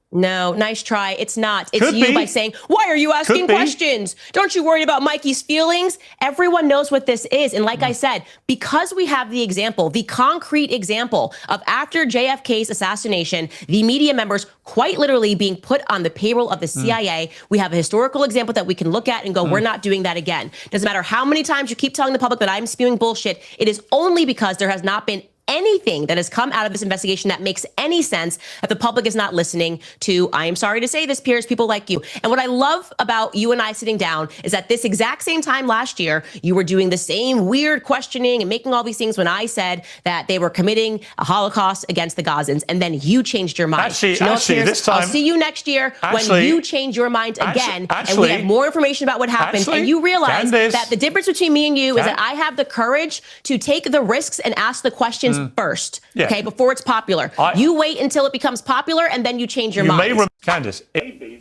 No, nice try. It's not. It's Could you be. by saying, why are you asking questions? Don't you worry about Mikey's feelings? Everyone knows what this is. And like I said, because we have the example, the concrete example of after JFK's assassination, the media members quite literally being put on the payroll of the CIA, we have a historical example that we can look at and go, we're not doing that again. Doesn't matter how many times you keep telling the public that I'm spewing bullshit. It is only because there has not been anything that has come out of this investigation that makes any sense that the public is not listening to, I am sorry to say this, Piers, people like you. And what I love about you and I sitting down is that this exact same time last year, you were doing the same weird questioning and making all these things when I said that they were committing a Holocaust against the Gazans, and then you changed your mind. Actually, Piers, this time, I'll see you next year when you change your mind again, and we have more information about what happened, and you realize that the difference between me and you is that I have the courage to take the risks and ask the questions first, okay, before it's popular. You wait until it becomes popular, and then you change your mind. Candace.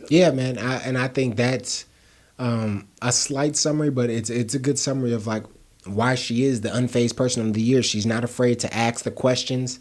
Yeah, man, I think that's a slight summary, but it's a good summary of like why she is the unfazed person of the year. She's not afraid to ask the questions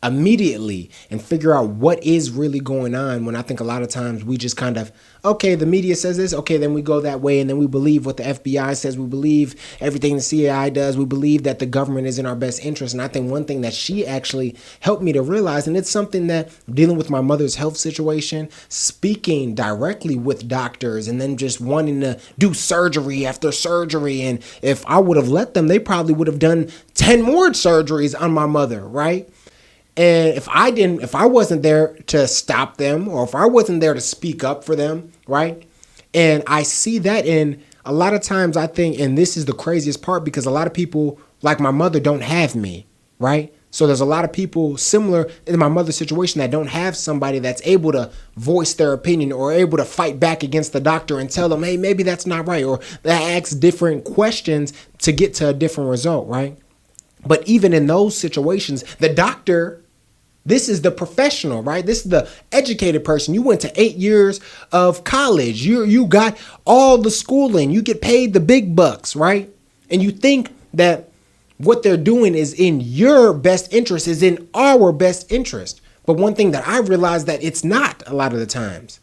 immediately and figure out what is really going on, when I think a lot of times we just kind of, okay, the media says this, okay, then we go that way, and then we believe what the FBI says, we believe everything the CIA does, we believe that the government is in our best interest. And I think one thing that she actually helped me to realize, and it's something that dealing with my mother's health situation, speaking directly with doctors, and then just wanting to do surgery after surgery, and if I would have let them, they probably would have done 10 more surgeries on my mother, right? And if I wasn't there to stop them, or if I wasn't there to speak up for them, right? And I see that in a lot of times, I think, and this is the craziest part, because a lot of people like my mother don't have me, right? So there's a lot of people similar in my mother's situation that don't have somebody that's able to voice their opinion, or able to fight back against the doctor and tell them, hey, maybe that's not right, or that asks different questions to get to a different result, right? But even in those situations, the doctor, this is the professional, right? This is the educated person. You went to 8 years of college. You got all the schooling. You get paid the big bucks, right? And you think that what they're doing is in your best interest, is in our best interest. But one thing that I realized that it's not a lot of the times.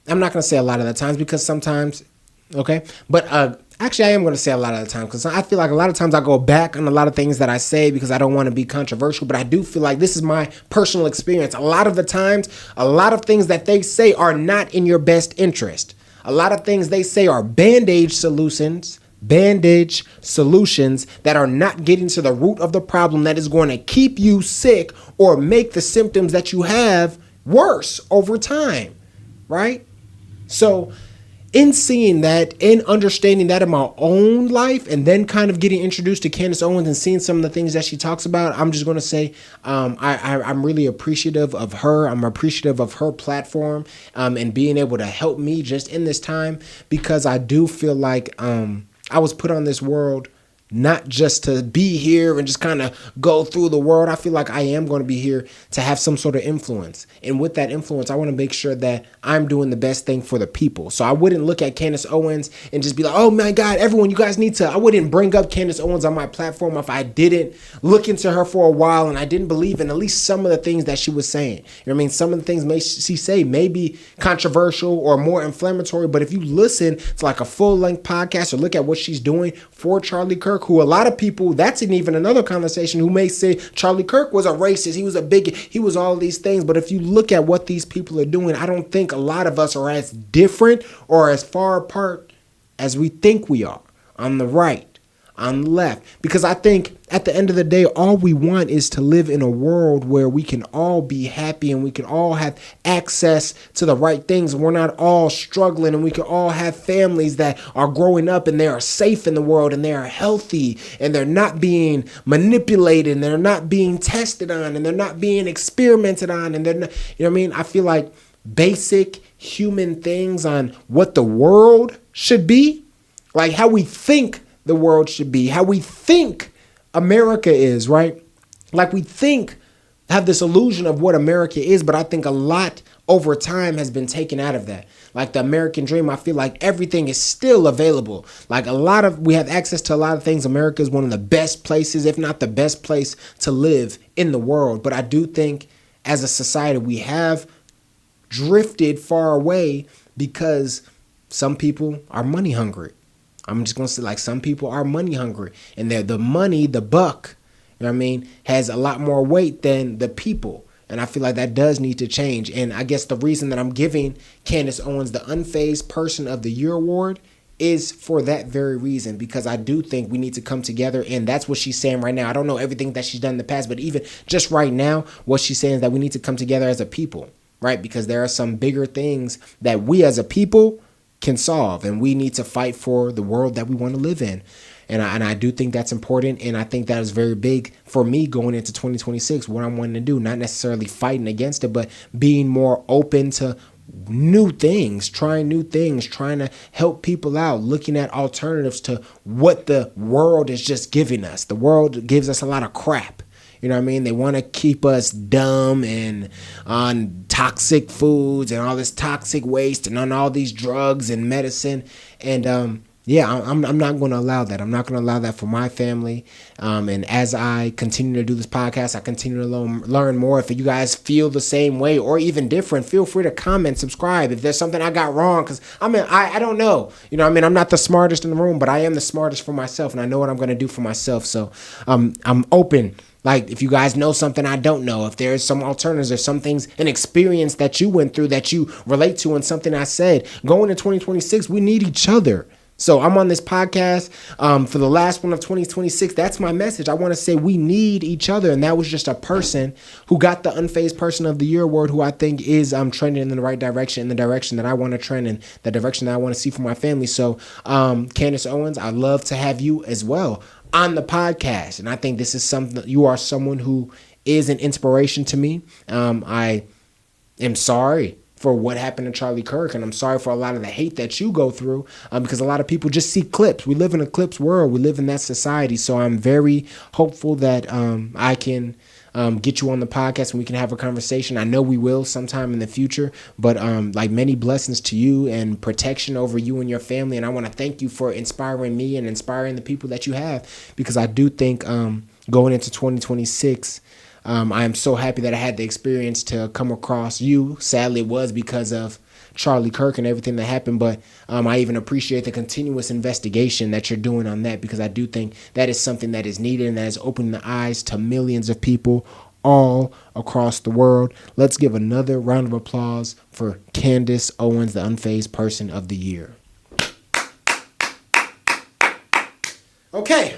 I'm not going to say a lot of the times, because sometimes, okay? But actually, I am going to say a lot of the time, because I feel like a lot of times I go back on a lot of things that I say because I don't want to be controversial, but I do feel like this is my personal experience. A lot of the times, a lot of things that they say are not in your best interest. A lot of things they say are bandage solutions that are not getting to the root of the problem, that is going to keep you sick or make the symptoms that you have worse over time, right? So in seeing that, in understanding that in my own life, and then kind of getting introduced to Candace Owens and seeing some of the things that she talks about, I'm just going to say I'm really appreciative of her. I'm appreciative of her platform and being able to help me just in this time, because I do feel like I was put on this world not just to be here and just kind of go through the world. I feel like I am going to be here to have some sort of influence. And with that influence, I want to make sure that I'm doing the best thing for the people. So I wouldn't look at Candace Owens and just be like, oh my God, everyone, you guys need to. I wouldn't bring up Candace Owens on my platform if I didn't look into her for a while and I didn't believe in at least some of the things that she was saying. You know what I mean? Some of the things she say may be controversial or more inflammatory, but if you listen to like a full-length podcast or look at what she's doing for Charlie Kirk, who a lot of people, that's even another conversation, who may say Charlie Kirk was a racist, he was a bigot, he was all these things. But if you look at what these people are doing, I don't think a lot of us are as different or as far apart as we think we are, on the right, on the left. Because I think at the end of the day, all we want is to live in a world where we can all be happy and we can all have access to the right things. We're not all struggling, and we can all have families that are growing up and they are safe in the world and they are healthy and they're not being manipulated and they're not being tested on and they're not being experimented on and they're not, you know what I mean? I feel like basic human things on what the world should be, like how we think the world should be, how we think America is, right? Like we have this illusion of what America is, but I think a lot over time has been taken out of that. Like the American dream, I feel like everything is still available. Like we have access to a lot of things. America is one of the best places, if not the best place to live in the world. But I do think as a society, we have drifted far away because some people are money hungry. I'm just going to say, like, some people are money hungry, and the money, the buck, you know what I mean, has a lot more weight than the people. And I feel like that does need to change. And I guess the reason that I'm giving Candace Owens the Unphazed Person of the Year award is for that very reason, because I do think we need to come together, and that's what she's saying right now. I don't know everything that she's done in the past, but even just right now, what she's saying is that we need to come together as a people, right? Because there are some bigger things that we as a people can solve, and we need to fight for the world that we want to live in. And I do think that's important, and I think that is very big for me going into 2026, what I'm wanting to do, not necessarily fighting against it, but being more open to new things, trying to help people out, looking at alternatives to what the world is just giving us. The world gives us a lot of crap. You know what I mean? They want to keep us dumb and on toxic foods and all this toxic waste and on all these drugs and medicine. And I'm not going to allow that. I'm not going to allow that for my family. And as I continue to do this podcast, I continue to learn more. If you guys feel the same way or even different, feel free to comment, subscribe. If there's something I got wrong, because I don't know. You know what I mean? I'm not the smartest in the room, but I am the smartest for myself, and I know what I'm going to do for myself. So I'm open. Like, if you guys know something I don't know, if there's some alternatives or some things, an experience that you went through that you relate to and something I said, going into 2026, we need each other. So I'm on this podcast for the last one of 2026. That's my message. I want to say we need each other. And that was just a person who got the Unphazed Person of the Year award, who I think is trending in the right direction, in the direction that I want to trend, and the direction that I want to see for my family. So Candace Owens, I'd love to have you as well on the podcast. And I think this is something that you are someone who is an inspiration to me. I am sorry for what happened to Charlie Kirk, and I'm sorry for a lot of the hate that you go through, because a lot of people just see clips. We live in a clips world. We live in that society. So I'm very hopeful that I can get you on the podcast and we can have a conversation. I know we will sometime in the future, but like, many blessings to you and protection over you and your family. And I want to thank you for inspiring me and inspiring the people that you have, because I do think going into 2026, I am so happy that I had the experience to come across you. Sadly, it was because of Charlie Kirk and everything that happened, but I even appreciate the continuous investigation that you're doing on that, because I do think that is something that is needed and that is opening the eyes to millions of people all across the world. Let's give another round of applause for Candace Owens, the Unphazed Person of the Year. Okay.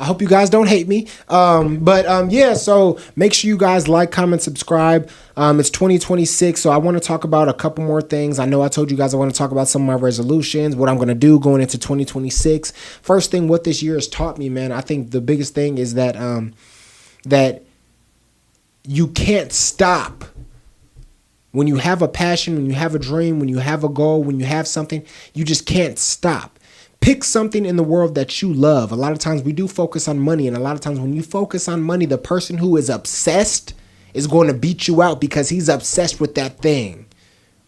I hope you guys don't hate me. So make sure you guys like, comment, subscribe. It's 2026, so I want to talk about a couple more things. I know I told you guys I want to talk about some of my resolutions, what I'm going to do going into 2026. First thing, what this year has taught me, man, I think the biggest thing is that that you can't stop. When you have a passion, when you have a dream, when you have a goal, when you have something, you just can't stop. Pick something in the world that you love. A lot of times we do focus on money, and a lot of times when you focus on money, the person who is obsessed is going to beat you out because he's obsessed with that thing,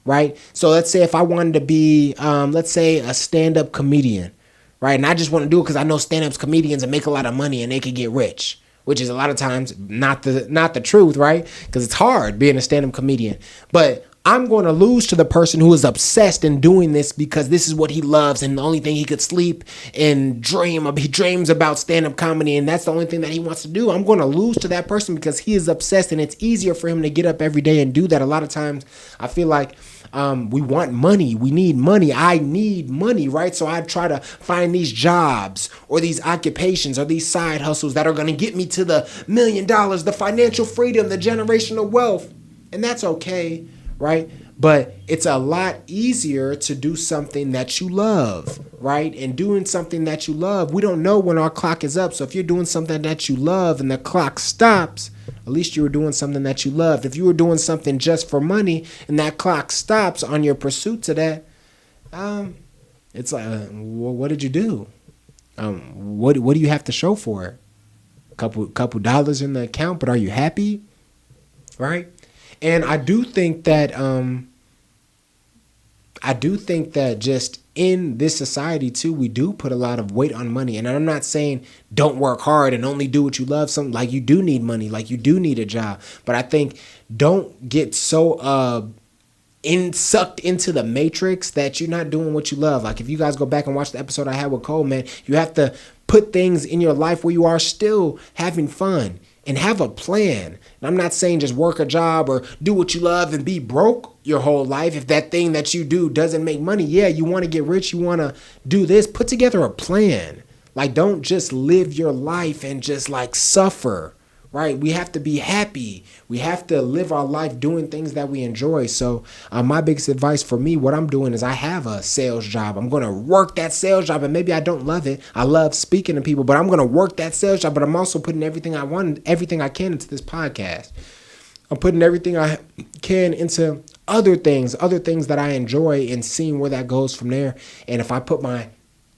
right? So let's say if I wanted to be, let's say, a stand-up comedian, right? And I just want to do it because I know stand-up comedians and make a lot of money and they can get rich, which is a lot of times not the truth, right? Because it's hard being a stand-up comedian. But I'm going to lose to the person who is obsessed in doing this because this is what he loves, and the only thing he could sleep and dream of, he dreams about stand-up comedy, and that's the only thing that he wants to do. I'm going to lose to that person because he is obsessed, and it's easier for him to get up every day and do that. A lot of times I feel like we want money. We need money. I need money, right? So I try to find these jobs or these occupations or these side hustles that are going to get me to the $1 million, the financial freedom, the generational wealth, and that's okay, right? But it's a lot easier to do something that you love, right? And doing something that you love, we don't know when our clock is up. So if you're doing something that you love and the clock stops, at least you were doing something that you loved. If you were doing something just for money and that clock stops on your pursuit to that, it's like, well, what did you do? What do you have to show for it? Couple dollars in the account, but are you happy? Right? And I do think that just in this society too, we do put a lot of weight on money. And I'm not saying don't work hard and only do what you love. Something like, you do need money, like you do need a job. But I think don't get so sucked into the matrix that you're not doing what you love. Like, if you guys go back and watch the episode I had with Cole, man, you have to put things in your life where you are still having fun and have a plan. And I'm not saying just work a job or do what you love and be broke your whole life. If that thing that you do doesn't make money, yeah, you want to get rich, you want to do this, put together a plan. Like, don't just live your life and just like suffer, right? We have to be happy. We have to live our life doing things that we enjoy. So my biggest advice for me, what I'm doing is I have a sales job. I'm going to work that sales job, and maybe I don't love it. I love speaking to people, but I'm going to work that sales job. But I'm also putting everything I can into this podcast. I'm putting everything I can into other things that I enjoy, and seeing where that goes from there. And if I put my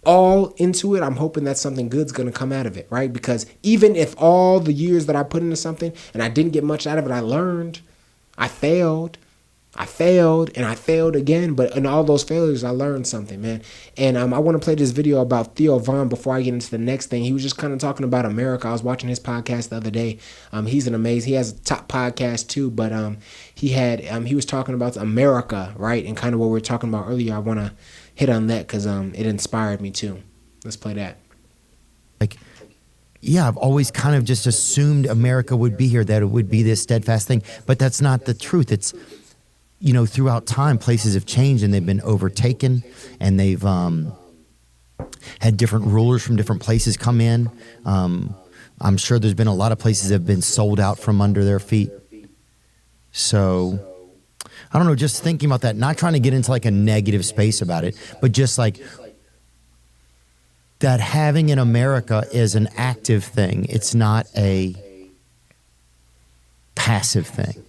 all into it, I'm hoping that something good's going to come out of it, right? Because even if all the years that I put into something and I didn't get much out of it, I learned, I failed, and I failed again. But in all those failures, I learned something, man. And I want to play this video about Theo Von before I get into the next thing. He was just kind of talking about America. I was watching his podcast the other day. He has a top podcast too, but he was talking about America, right? And kind of what we were talking about earlier. I want to hit on that because it inspired me too. Let's play that. Like, yeah, I've always kind of just assumed America would be here, that it would be this steadfast thing, but that's not the truth. It's, throughout time, places have changed and they've been overtaken, and they've had different rulers from different places come in. I'm sure there's been a lot of places that have been sold out from under their feet. So I don't know, just thinking about that, not trying to get into like a negative space about it, but just like that having in America is an active thing. It's not a passive thing.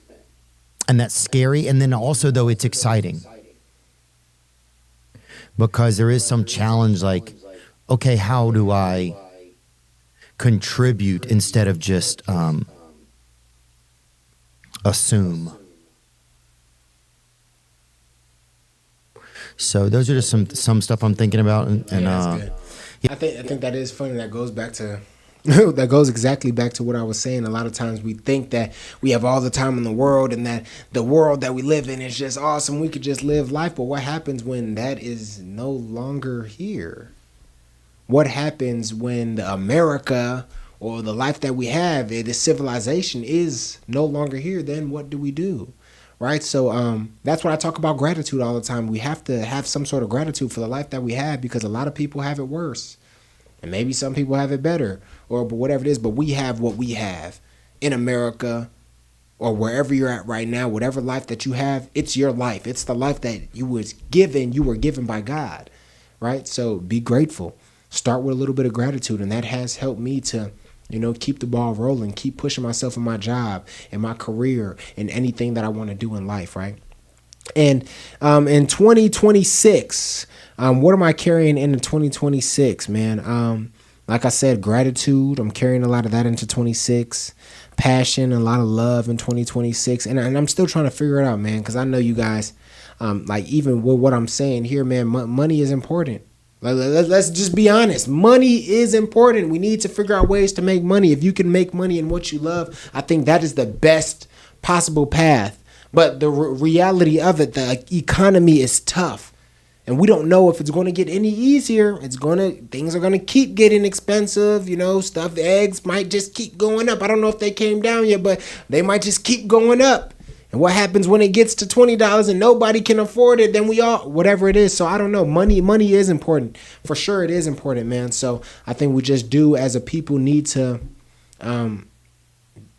And that's scary. And then also, though, it's exciting. Because there is some challenge like, okay, how do I contribute instead of just assume? So those are just some stuff I'm thinking about, and that's good. I think that is funny. That goes back to that goes exactly back to what I was saying. A lot of times we think that we have all the time in the world, and that the world that we live in is just awesome. We could just live life, but what happens when that is no longer here? What happens when the America or the life that we have, the civilization, is no longer here? Then what do we do? Right? So that's why I talk about gratitude all the time. We have to have some sort of gratitude for the life that we have, because a lot of people have it worse. And maybe some people have it better, or whatever it is. But we have what we have in America, or wherever you're at right now. Whatever life that you have, it's your life. It's the life that you were given by God. Right? So be grateful. Start with a little bit of gratitude. And that has helped me to keep the ball rolling, keep pushing myself in my job, in my career, in anything that I want to do in life, right? And in 2026, what am I carrying into 2026, man? Like I said, gratitude. I'm carrying a lot of that into 26. Passion, a lot of love in 2026. And I'm still trying to figure it out, man, because I know you guys, like even with what I'm saying here, man, money is important. Let's just be honest. Money is important. We need to figure out ways to make money. If you can make money in what you love, I think that is the best possible path. But the reality of it, the economy is tough. And we don't know if it's going to get any easier. Things are going to keep getting expensive. Stuffed eggs might just keep going up. I don't know if they came down yet, but they might just keep going up. And what happens when it gets to $20 and nobody can afford it? Then whatever it is. So I don't know. Money is important. For sure it is important, man. So I think we just do as a people need to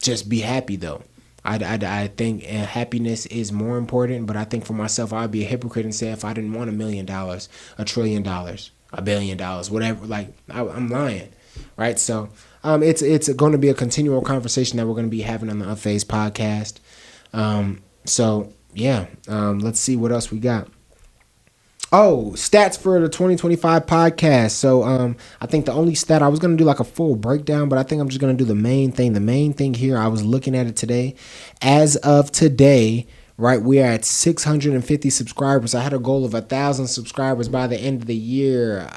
just be happy, though. I think happiness is more important, but I think for myself, I'd be a hypocrite and say if I didn't want $1 million, $1 trillion, $1 billion, whatever, I'm lying, right? So it's going to be a continual conversation that we're going to be having on the Unphazed podcast. Let's see what else we got. Oh, stats for the 2025 podcast. So I think the only stat, I was going to do like a full breakdown, but I think I'm just going to do the main thing. The main thing here, I was looking at it today. As of today, right? We are at 650 subscribers. I had a goal of 1,000 subscribers by the end of the year.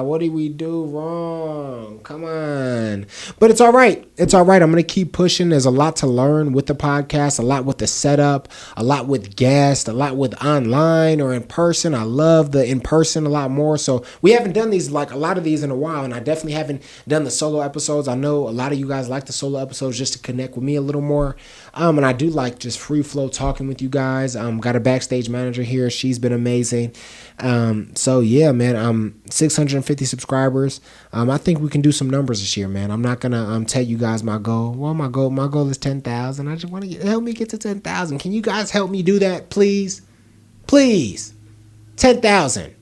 What did we do wrong? Come on. But it's all right. It's all right. I'm going to keep pushing. There's a lot to learn with the podcast, a lot with the setup, a lot with guests, a lot with online or in person. I love the in person a lot more. So we haven't done these, like a lot of these in a while, and I definitely haven't done the solo episodes. I know a lot of you guys like the solo episodes just to connect with me a little more. And I do like just free flow talking with you guys. Got a backstage manager here. She's been amazing. So yeah, man, 650 subscribers. I think we can do some numbers this year, man. I'm not gonna tell you guys my goal. Well, my goal is 10,000. I just want to help me get to 10,000. Can you guys help me do that, please? Please, 10,000.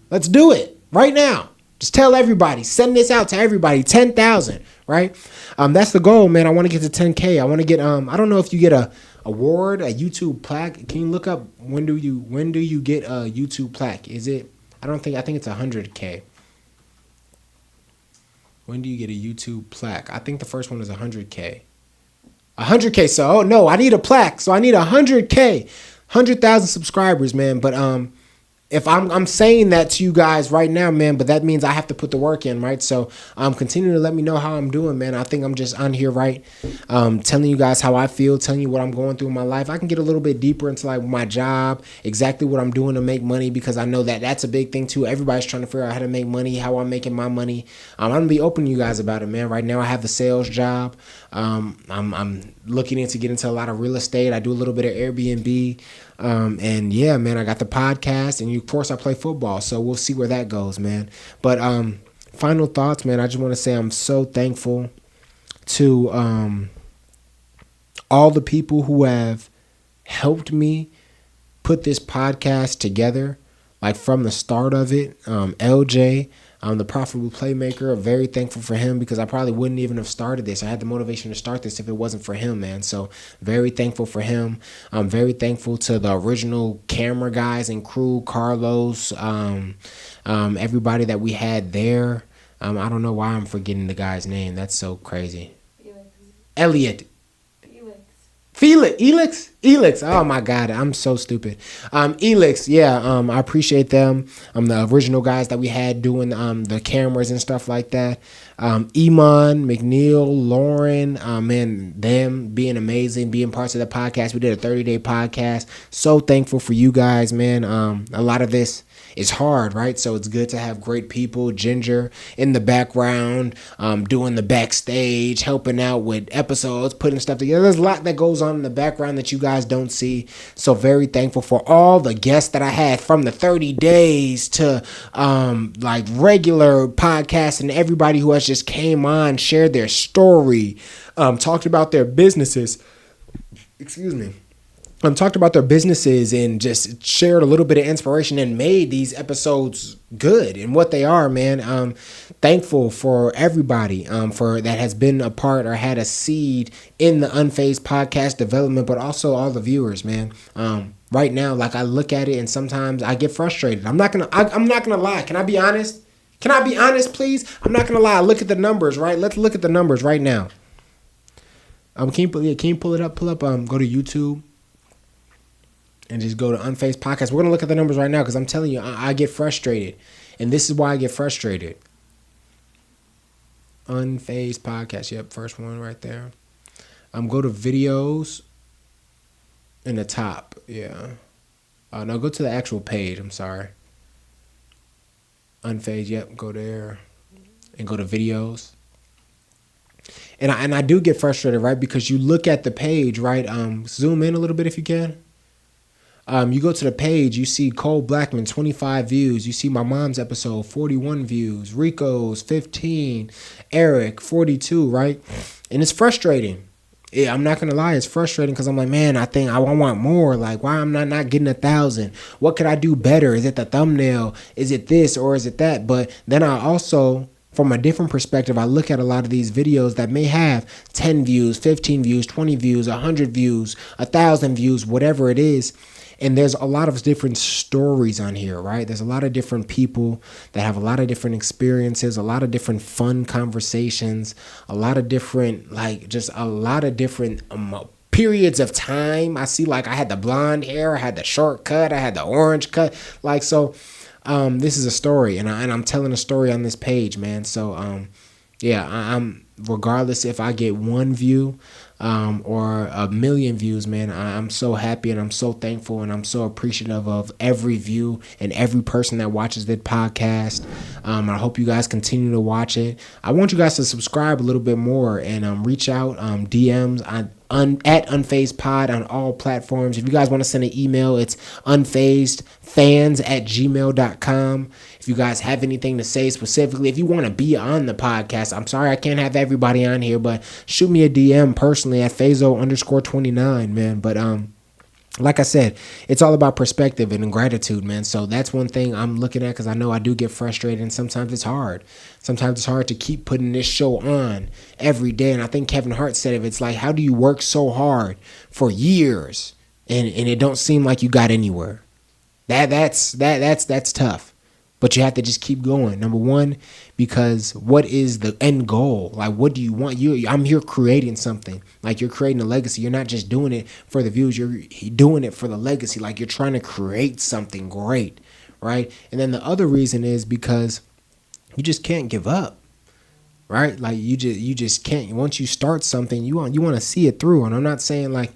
Let's do it right now. Just tell everybody. Send this out to everybody. 10,000. Right? That's the goal, man. I want to get to 10K. I want to get I don't know if you get a award, a YouTube plaque. Can you look up when do you get a YouTube plaque? Is it I think it's 100K. When do you get a YouTube plaque? I think the first one is 100K. 100K. So, no, I need a plaque. So I need 100K. 100,000 subscribers, man. But if I'm saying that to you guys right now, man, but that means I have to put the work in, right? So continue to let me know how I'm doing, man. I think I'm just on here, right? Telling you guys how I feel, telling you what I'm going through in my life. I can get a little bit deeper into like my job, exactly what I'm doing to make money, because I know that that's a big thing too. Everybody's trying to figure out how to make money, how I'm making my money. I'm gonna be open to you guys about it, man. Right now I have the sales job. I'm looking to get into a lot of real estate. I do a little bit of Airbnb. And yeah, man, I got the podcast, and of course I play football, so we'll see where that goes, man. But final thoughts, man. I just want to say I'm so thankful to all the people who have helped me put this podcast together, like from the start of it. LJ, the Profitable Playmaker, I'm very thankful for him, because I probably wouldn't even have started this. I had the motivation to start this if it wasn't for him, man. So very thankful for him. I'm very thankful to the original camera guys and crew, Carlos, everybody that we had there. I don't know why I'm forgetting the guy's name. That's so crazy. Elliot. Elix. Oh my God, I'm so stupid. Elix, yeah. I appreciate them. The original guys that we had doing the cameras and stuff like that. Iman, McNeil, Lauren, man, them being amazing, being parts of the podcast. We did a 30-day podcast. So thankful for you guys, man. A lot of this is hard, right? So it's good to have great people. Ginger in the background, doing the backstage, helping out with episodes, putting stuff together. There's a lot that goes on in the background that you guys don't see. So very thankful for all the guests that I had, from the 30 days to like regular podcasts, and everybody who has just came on, shared their story, talked about their businesses. Talked about their businesses and just shared a little bit of inspiration and made these episodes good and what they are, man. Thankful for everybody for that has been a part or had a seed in the Unphazed podcast development, but also all the viewers, man. Right now, like, I look at it and sometimes I get frustrated. I'm not gonna lie. Can I be honest? Can I be honest, please? I'm not gonna lie. Look at the numbers, right? Let's look at the numbers right now. Can you pull it up? Go to YouTube and just go to Unphazed Podcast. We're going to look at the numbers right now, because I'm telling you, I get frustrated. And this is why I get frustrated. Unphazed Podcast. Yep, first one right there. Go to videos in the top. Yeah. No, go to the actual page. I'm sorry. Unphazed. Yep, go there. And go to videos. And I do get frustrated, right? Because you look at the page, right? Zoom in a little bit if you can. You go to the page, you see Cole Blackman, 25 views. You see my mom's episode, 41 views. Rico's, 15. Eric, 42, right? And it's frustrating. Yeah, I'm not going to lie. It's frustrating, because I'm like, man, I think I want more. Like, why am I not getting 1,000? What could I do better? Is it the thumbnail? Is it this or is it that? But then I also, from a different perspective, I look at a lot of these videos that may have 10 views, 15 views, 20 views, 100 views, 1,000 views, whatever it is. And there's a lot of different stories on here, right? There's a lot of different people that have a lot of different experiences, a lot of different fun conversations, a lot of different, like, just a lot of different periods of time. I see like I had the blonde hair, I had the short cut, I had the orange cut. Like, so this is a story, and I'm telling a story on this page, man. So yeah, I'm regardless if I get 1 view or 1,000,000 views, man, I'm so happy and I'm so thankful and I'm so appreciative of every view and every person that watches this podcast. I hope you guys continue to watch it. I want you guys to subscribe a little bit more and reach out, DMs at Unphazed Pod on all platforms. If you guys want to send an email, it's unphazedfans@gmail.com. If you guys have anything to say specifically, if you want to be on the podcast, I'm sorry I can't have everybody on here, but shoot me a DM personally at Phazo_29, man. But like I said, it's all about perspective and gratitude, man. So that's one thing I'm looking at, because I know I do get frustrated and sometimes it's hard. Sometimes it's hard to keep putting this show on every day. And I think Kevin Hart said it. It's like, how do you work so hard for years and it don't seem like you got anywhere? That's tough. But you have to just keep going. Number one, because what is the end goal? Like, what do you want? I'm here creating something. Like, you're creating a legacy. You're not just doing it for the views. You're doing it for the legacy. Like, you're trying to create something great, right? And then the other reason is because you just can't give up, right? Like, you just can't. Once you start something, you want to see it through. And I'm not saying like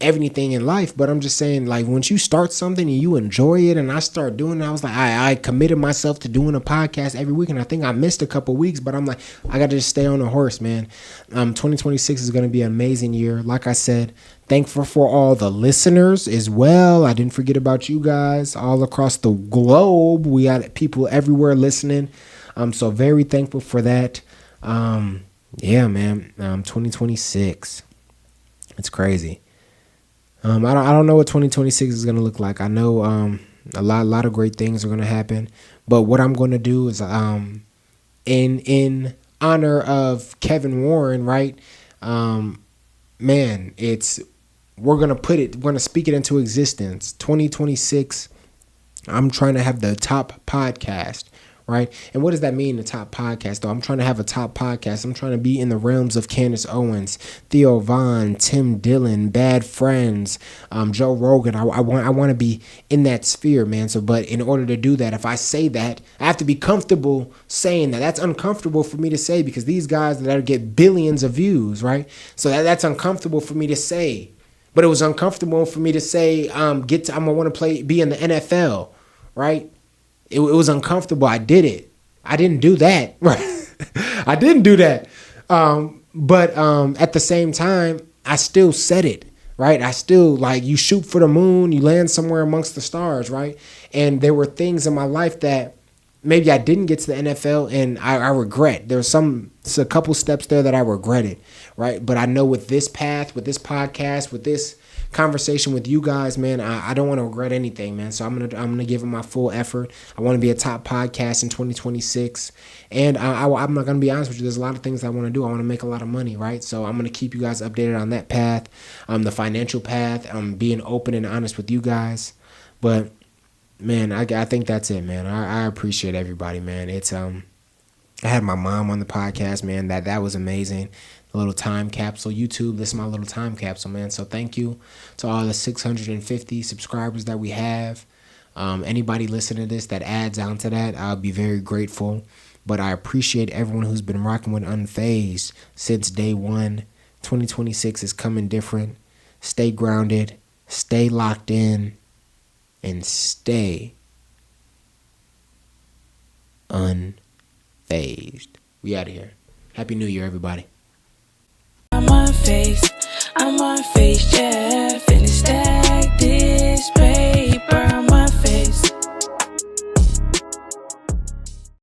everything in life, but I'm just saying, like, once you start something and you enjoy it, and I start doing it, I was like, I committed myself to doing a podcast every week, and I think I missed a couple weeks, but I'm like, I gotta just stay on the horse, man. 2026 is gonna be an amazing year. Like I said, thankful for all the listeners as well. I didn't forget about you guys all across the globe. We got people everywhere listening. I'm so very thankful for that. Yeah, man. 2026. It's crazy. I don't know what 2026 is gonna look like. I know a lot of great things are gonna happen, but what I'm gonna do is in honor of Kevin Warren, right? Man, we're gonna speak it into existence. 2026. I'm trying to have the top podcast. Right. And what does that mean, the top podcast, though? I'm trying to have a top podcast. I'm trying to be in the realms of Candace Owens, Theo Von, Tim Dillon, Bad Friends, Joe Rogan. I want to be in that sphere, man. So, but in order to do that, if I say that, I have to be comfortable saying that. That's uncomfortable for me to say, because these guys that get billions of views, right? So that's uncomfortable for me to say. But it was uncomfortable for me to say, I'm gonna want to be in the NFL, right? It was uncomfortable. I did it. I didn't do that. Right? I didn't do that. But at the same time, I still said it. Right? I still, like, you shoot for the moon, you land somewhere amongst the stars. Right? And there were things in my life that maybe I didn't get to the NFL, and I regret. There's a couple steps there that I regretted. Right? But I know with this path, with this podcast, with this conversation with you guys, man, I don't want to regret anything, man. So I'm gonna give it my full effort. I want to be a top podcast in 2026, and I'm not gonna be honest with you. There's a lot of things I want to do. I want to make a lot of money, right? So I'm gonna keep you guys updated on that path, the financial path. Being open and honest with you guys. But man, I think that's it, man. I appreciate everybody, man. It's I had my mom on the podcast, man. That was amazing. A little time capsule. YouTube, this is my little time capsule, man. So thank you to all the 650 subscribers that we have. Anybody listening to this that adds on to that, I'll be very grateful. But I appreciate everyone who's been rocking with Unphazed since day one. 2026 is coming different. Stay grounded, stay locked in, and stay unfazed. We out of here. Happy New Year, everybody. I'm unfazed, yeah.